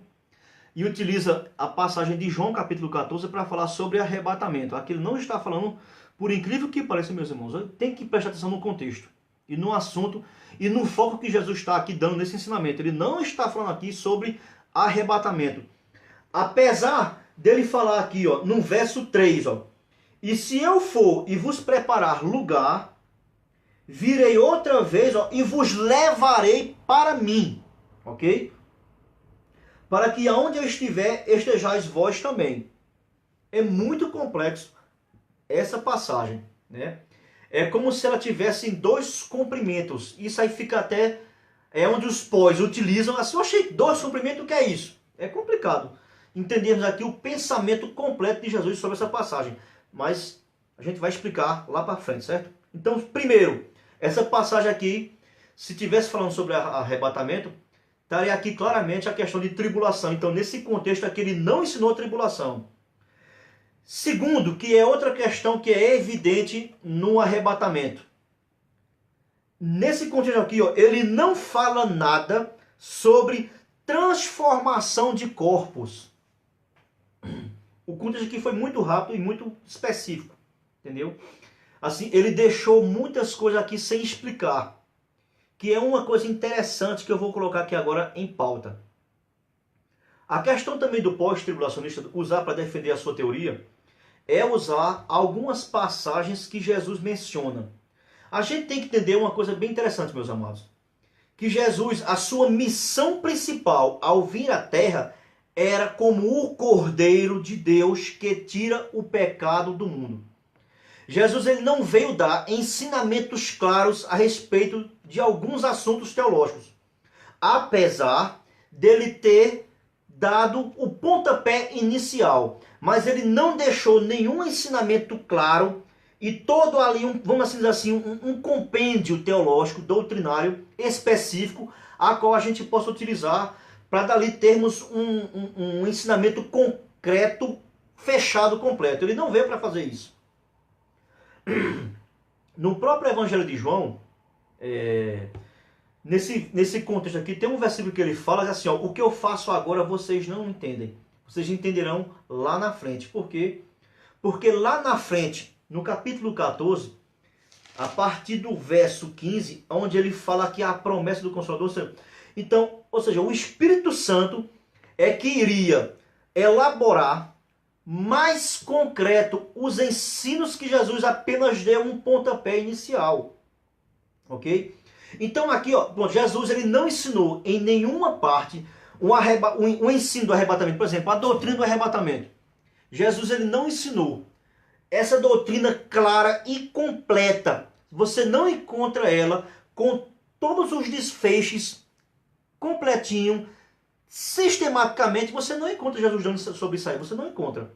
e utiliza a passagem de João capítulo 14 para falar sobre arrebatamento. Aqui ele não está falando, por incrível que pareça, meus irmãos, tem que prestar atenção no contexto e no assunto e no foco que Jesus está aqui dando nesse ensinamento. Ele não está falando aqui sobre arrebatamento. Apesar dele falar aqui, ó, no verso 3, ó, e se eu for e vos preparar lugar, virei outra vez, ó, e vos levarei para mim, ok? Para que aonde eu estiver, estejais vós também. É muito complexo essa passagem, né? É como se ela tivesse dois comprimentos. Isso aí fica até onde os pós utilizam. Assim, eu achei dois comprimentos, o que é isso? É complicado entendermos aqui o pensamento completo de Jesus sobre essa passagem. Mas a gente vai explicar lá para frente, certo? Então, primeiro, essa passagem aqui, se tivesse falando sobre arrebatamento, estaria aqui claramente a questão de tribulação. Então, nesse contexto aqui, ele não ensinou tribulação. Segundo, que é outra questão que é evidente no arrebatamento. Nesse contexto aqui, ó, ele não fala nada sobre transformação de corpos. O contexto aqui foi muito rápido e muito específico, entendeu? Assim, ele deixou muitas coisas aqui sem explicar, que é uma coisa interessante que eu vou colocar aqui agora em pauta. A questão também do pós-tribulacionista usar para defender a sua teoria é usar algumas passagens que Jesus menciona. A gente tem que entender uma coisa bem interessante, meus amados. Que Jesus, a sua missão principal ao vir à Terra era como o Cordeiro de Deus que tira o pecado do mundo. Jesus ele não veio dar ensinamentos claros a respeito de alguns assuntos teológicos. Apesar dele ter dado o pontapé inicial, mas ele não deixou nenhum ensinamento claro e todo ali, vamos assim dizer assim, um compêndio teológico, doutrinário, específico, a qual a gente possa utilizar para dali termos um ensinamento concreto, fechado, completo. Ele não veio para fazer isso. No próprio Evangelho de João, nesse contexto aqui, tem um versículo que ele fala assim, ó, o que eu faço agora vocês não entendem. Vocês entenderão lá na frente. Por quê? Porque lá na frente, no capítulo 14, a partir do verso 15, onde ele fala que a promessa do Consolador... Então, ou seja, o Espírito Santo é que iria elaborar mais concreto os ensinos que Jesus apenas deu um pontapé inicial. Ok? Então aqui, ó, bom, Jesus ele não ensinou em nenhuma parte o ensino do arrebatamento. Por exemplo, a doutrina do arrebatamento. Jesus ele não ensinou essa doutrina clara e completa. Você não encontra ela com todos os desfechos completinho, sistematicamente. Você não encontra Jesus dando sobre isso aí. Você não encontra.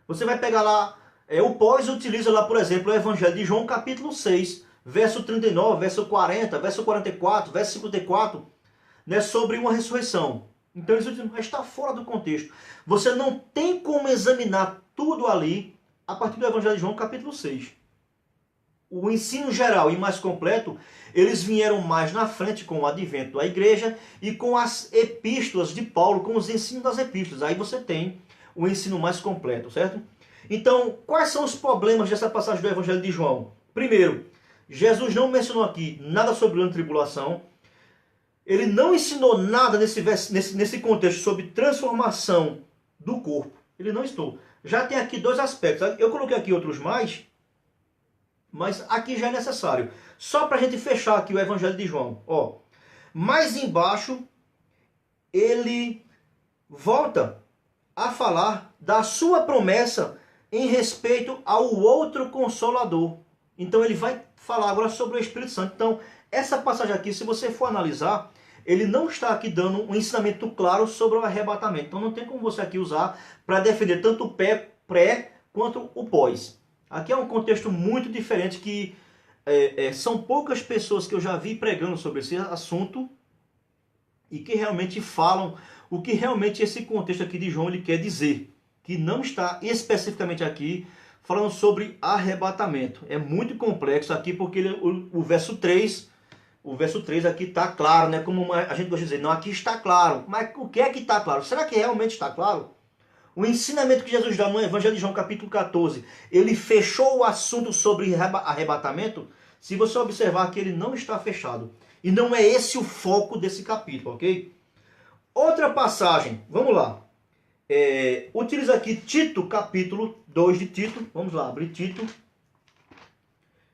Você vai pegar lá, o Pós utiliza lá, por exemplo, o Evangelho de João, capítulo 6, verso 39, verso 40, verso 44, verso 54, né, sobre uma ressurreição. Então eles dizem, mas está fora do contexto. Você não tem como examinar tudo ali a partir do Evangelho de João, capítulo 6. O ensino geral e mais completo, eles vieram mais na frente com o advento da igreja e com as epístolas de Paulo, com os ensinos das epístolas. Aí você tem o ensino mais completo, certo? Então, quais são os problemas dessa passagem do Evangelho de João? Primeiro, Jesus não mencionou aqui nada sobre a tribulação. Ele não ensinou nada nesse contexto sobre transformação do corpo. Ele não ensinou. Já tem aqui dois aspectos. Eu coloquei aqui outros mais, mas aqui já é necessário. Só para a gente fechar aqui o Evangelho de João. Ó, mais embaixo, ele volta a falar da sua promessa em respeito ao outro Consolador. Então ele vai falar agora sobre o Espírito Santo. Então, essa passagem aqui, se você for analisar, ele não está aqui dando um ensinamento claro sobre o arrebatamento. Então não tem como você aqui usar para defender tanto o pré quanto o pós. Aqui é um contexto muito diferente que são poucas pessoas que eu já vi pregando sobre esse assunto e que realmente falam o que realmente esse contexto aqui de João ele quer dizer. Que não está especificamente aqui falando sobre arrebatamento. É muito complexo aqui porque o verso 3 aqui está claro, né? Como a gente gosta de dizer, não, aqui está claro. Mas o que é que está claro? Será que realmente está claro? O ensinamento que Jesus dá no Evangelho de João, capítulo 14, ele fechou o assunto sobre arrebatamento? Se você observar que ele não está fechado. E não é esse o foco desse capítulo, ok? Outra passagem, vamos lá. Utiliza aqui Tito, capítulo 2 de Tito. Vamos lá, abrir Tito.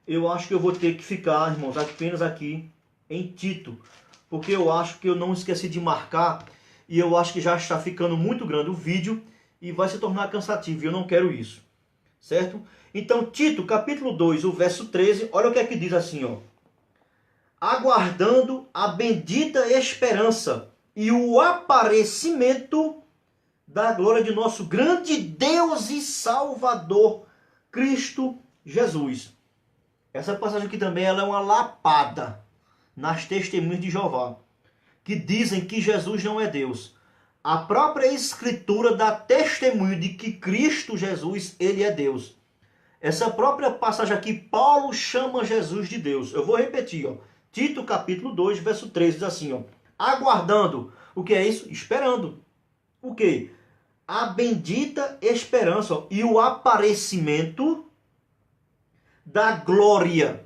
Eu acho que eu vou ter que ficar, irmãos, apenas aqui em Tito. Porque eu acho que eu não esqueci de marcar. E eu acho que já está ficando muito grande o vídeo. E vai se tornar cansativo. E eu não quero isso. Certo? Então, Tito, capítulo 2, o verso 13. Olha o que é que diz assim, ó. Aguardando a bendita esperança e o aparecimento da glória de nosso grande Deus e Salvador, Cristo Jesus. Essa passagem aqui também ela é uma lapada nas testemunhas de Jeová, que dizem que Jesus não é Deus. A própria Escritura dá testemunho de que Cristo Jesus, ele é Deus. Essa própria passagem aqui, Paulo chama Jesus de Deus. Eu vou repetir, ó. Tito capítulo 2, verso 13, diz assim, ó. Aguardando. O que é isso? Esperando. O quê? A bendita esperança, ó, e o aparecimento da glória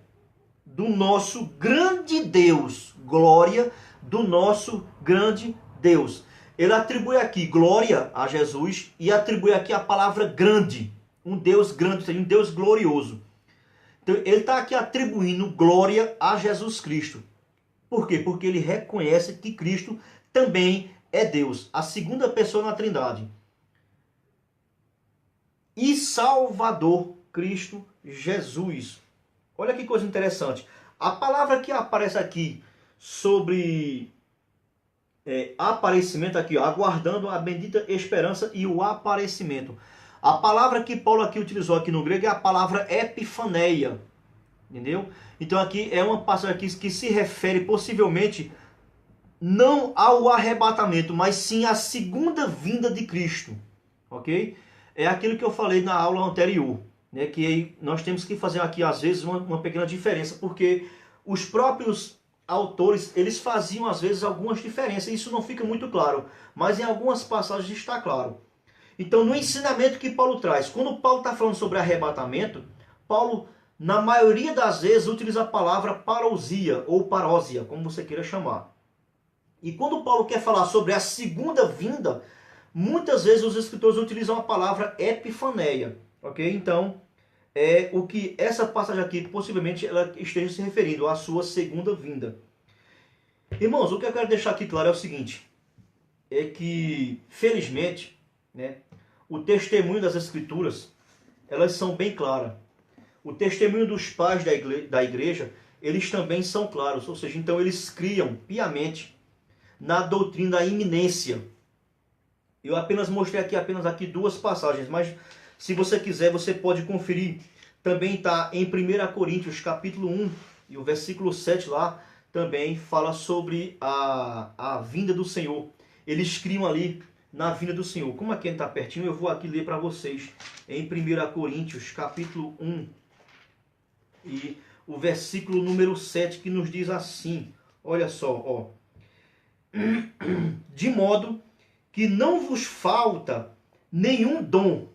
do nosso grande Deus. Glória do nosso grande Deus. Ele atribui aqui glória a Jesus e atribui aqui a palavra grande. Um Deus grande, ou seja, um Deus glorioso. Então, ele está aqui atribuindo glória a Jesus Cristo. Por quê? Porque ele reconhece que Cristo também é Deus, a segunda pessoa na Trindade. E Salvador, Cristo Jesus. Olha que coisa interessante. A palavra que aparece aqui sobre aparecimento aqui, ó, aguardando a bendita esperança e o aparecimento. A palavra que Paulo aqui utilizou aqui no grego é a palavra epifaneia, entendeu? Então aqui é uma passagem aqui que se refere possivelmente não ao arrebatamento, mas sim à segunda vinda de Cristo, ok? É aquilo que eu falei na aula anterior, né? Que nós temos que fazer aqui às vezes uma pequena diferença, porque os próprios autores, eles faziam às vezes algumas diferenças, e isso não fica muito claro, mas em algumas passagens está claro. Então, no ensinamento que Paulo traz, quando Paulo está falando sobre arrebatamento, Paulo, na maioria das vezes, utiliza a palavra parousia ou parósia, como você queira chamar. E quando Paulo quer falar sobre a segunda vinda, muitas vezes os escritores utilizam a palavra epifaneia, ok? Então, é o que essa passagem aqui, possivelmente, ela esteja se referindo à sua segunda vinda. Irmãos, o que eu quero deixar aqui claro é o seguinte, é que, felizmente, né, o testemunho das Escrituras, elas são bem claras. O testemunho dos pais da igreja, eles também são claros, ou seja, então eles criam piamente na doutrina da iminência. Eu apenas mostrei aqui duas passagens, mas se você quiser, você pode conferir. Também está em 1 Coríntios, capítulo 1, e o versículo 7 lá, também fala sobre a vinda do Senhor. Eles criam ali na vinda do Senhor. Como aqui está pertinho, eu vou aqui ler para vocês. Em 1 Coríntios, capítulo 1, e o versículo número 7, que nos diz assim. Olha só, ó. De modo que não vos falta nenhum dom,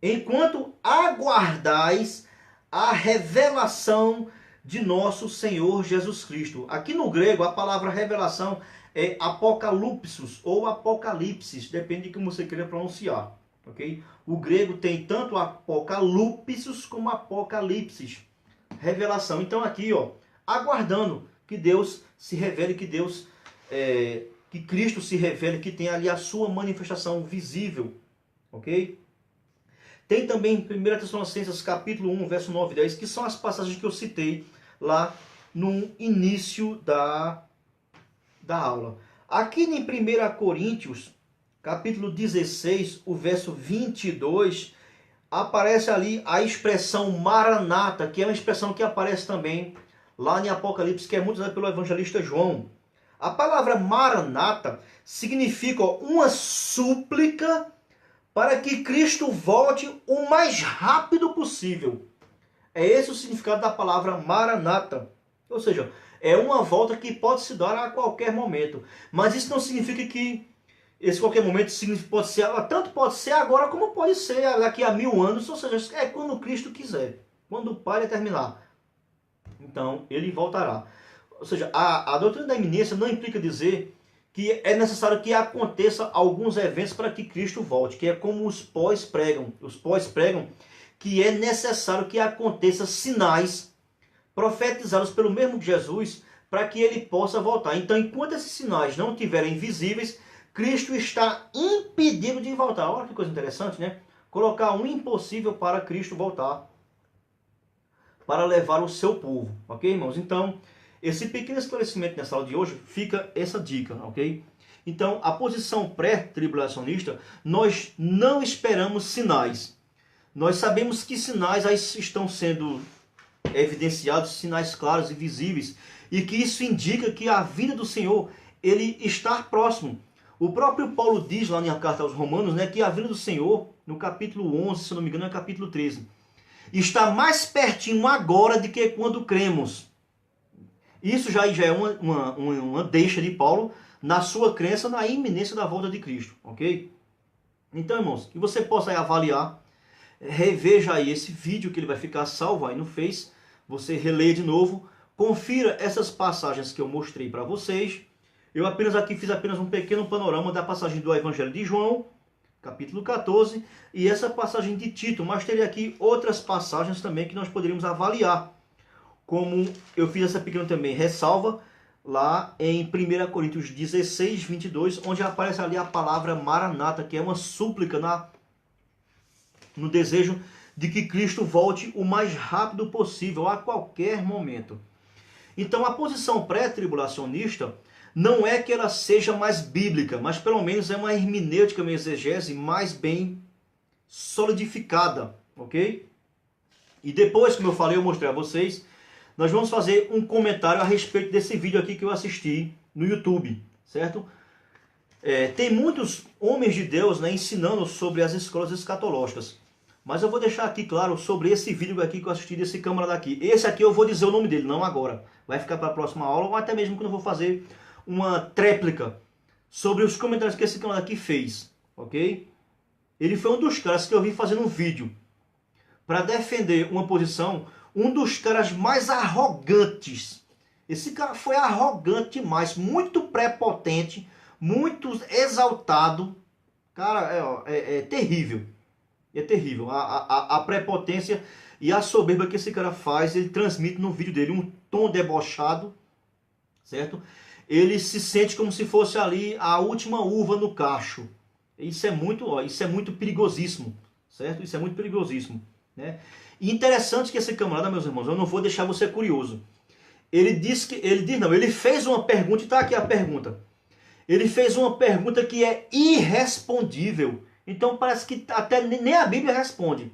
enquanto aguardais a revelação de nosso Senhor Jesus Cristo. Aqui no grego, a palavra revelação é apocalipsis ou apocalipsis, depende de como você queira pronunciar, ok? O grego tem tanto apocalipsis como apocalipsis, revelação. Então aqui, ó, aguardando que Deus se revele, que Cristo se revele, que tem ali a sua manifestação visível, ok? Tem também em 1 Tessalonicenses capítulo 1, verso 9 e 10, que são as passagens que eu citei lá no início da aula. Aqui em 1 Coríntios, capítulo 16, o verso 22, aparece ali a expressão maranata, que é uma expressão que aparece também lá em Apocalipse, que é muito usada pelo evangelista João. A palavra maranata significa uma súplica para que Cristo volte o mais rápido possível. É esse o significado da palavra maranata. Ou seja, é uma volta que pode se dar a qualquer momento. Mas isso não significa que esse qualquer momento pode ser, tanto pode ser agora como pode ser daqui a 1000 anos. Ou seja, é quando Cristo quiser. Quando o Pai determinar. Então, ele voltará. Ou seja, a doutrina da iminência não implica dizer que é necessário que aconteça alguns eventos para que Cristo volte, que é como os pós pregam. Os pós pregam que é necessário que aconteça sinais profetizados pelo mesmo Jesus para que ele possa voltar. Então, enquanto esses sinais não estiverem visíveis, Cristo está impedido de voltar. Olha que coisa interessante, né? Colocar um impossível para Cristo voltar, para levar o seu povo. Ok, irmãos? Então, esse pequeno esclarecimento nessa aula de hoje fica essa dica, ok? Então, a posição pré-tribulacionista, nós não esperamos sinais. Nós sabemos que sinais aí estão sendo evidenciados, sinais claros e visíveis, e que isso indica que a vinda do Senhor, ele está próximo. O próprio Paulo diz lá na carta aos Romanos, né, que a vinda do Senhor, no capítulo 11, se não me engano, é capítulo 13, está mais pertinho agora do que quando cremos. Isso já é uma deixa de Paulo na sua crença na iminência da volta de Cristo, ok? Então, irmãos, que você possa aí avaliar, reveja aí esse vídeo que ele vai ficar salvo aí no Face, você releia de novo, confira essas passagens que eu mostrei para vocês. Eu fiz apenas um pequeno panorama da passagem do Evangelho de João, capítulo 14, e essa passagem de Tito, mas teria aqui outras passagens também que nós poderíamos avaliar. Como eu fiz essa pequena também ressalva lá em 1 Coríntios 16, 22, onde aparece ali a palavra maranata, que é uma súplica no desejo de que Cristo volte o mais rápido possível, a qualquer momento. Então a posição pré-tribulacionista não é que ela seja mais bíblica, mas pelo menos é uma hermenêutica, uma exegese mais bem solidificada, ok? E depois, como eu falei, eu mostrei a vocês, nós vamos fazer um comentário a respeito desse vídeo aqui que eu assisti no YouTube, certo? Tem muitos homens de Deus, né, ensinando sobre as escolas escatológicas. Mas eu vou deixar aqui claro sobre esse vídeo aqui que eu assisti desse camarada aqui. Esse aqui eu vou dizer o nome dele, não agora. Vai ficar para a próxima aula, ou até mesmo quando eu vou fazer uma tréplica sobre os comentários que esse camarada aqui fez, ok? Ele foi um dos caras que eu vi fazendo um vídeo para defender uma posição, um dos caras mais arrogantes. Esse cara foi arrogante demais, muito prepotente, muito exaltado. Cara, é terrível. É terrível. A prepotência e a soberba que esse cara faz, ele transmite no vídeo dele um tom debochado, certo? Ele se sente como se fosse ali a última uva no cacho. Isso é muito perigosíssimo, certo? Isso é muito perigosíssimo, né? E interessante que esse camarada, meus irmãos, eu não vou deixar você curioso. Ele fez uma pergunta, e está aqui a pergunta. Ele fez uma pergunta que é irrespondível. Então parece que até nem a Bíblia responde.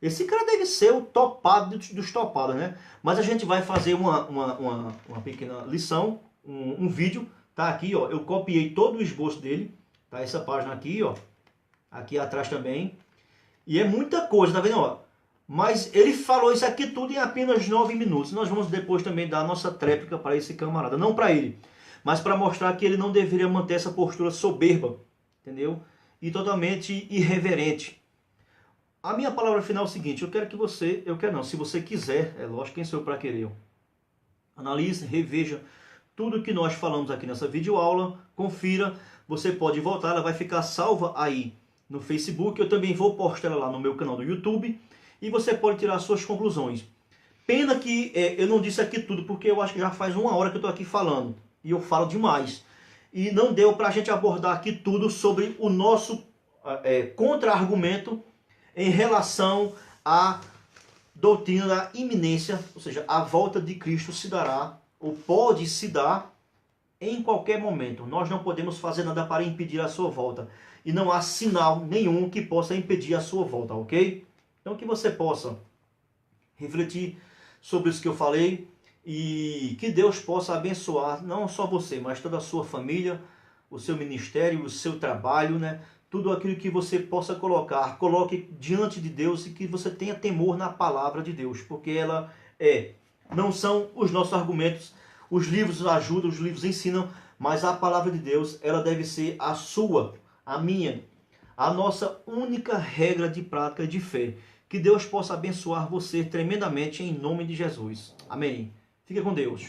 Esse cara deve ser o topado dos topados, né? Mas a gente vai fazer uma pequena lição, um vídeo. Tá aqui, ó. Eu copiei todo o esboço dele. Tá essa página aqui, ó. Aqui atrás também. E é muita coisa, tá vendo, ó? Mas ele falou isso aqui tudo em apenas 9 minutos. Nós vamos depois também dar a nossa tréplica para esse camarada. Não para ele, mas para mostrar que ele não deveria manter essa postura soberba, entendeu? E totalmente irreverente. A minha palavra final é o seguinte: se você quiser, é lógico, quem sou eu para querer? Analise, reveja tudo que nós falamos aqui nessa videoaula, confira, você pode voltar, ela vai ficar salva aí no Facebook, eu também vou postar ela lá no meu canal do YouTube, e você pode tirar suas conclusões. Pena que eu não disse aqui tudo, porque eu acho que já faz 1 hora que eu estou aqui falando, e eu falo demais. E não deu para a gente abordar aqui tudo sobre o nosso contra-argumento em relação à doutrina da iminência, ou seja, a volta de Cristo se dará, ou pode se dar, em qualquer momento. Nós não podemos fazer nada para impedir a sua volta. E não há sinal nenhum que possa impedir a sua volta, ok? Então que você possa refletir sobre isso que eu falei, e que Deus possa abençoar não só você, mas toda a sua família, o seu ministério, o seu trabalho, né? Tudo aquilo que você possa colocar, coloque diante de Deus, e que você tenha temor na palavra de Deus, porque ela não são os nossos argumentos, os livros ajudam, os livros ensinam, mas a palavra de Deus, ela deve ser a sua, a minha, a nossa única regra de prática e de fé. Que Deus possa abençoar você tremendamente em nome de Jesus. Amém. Fique com Deus.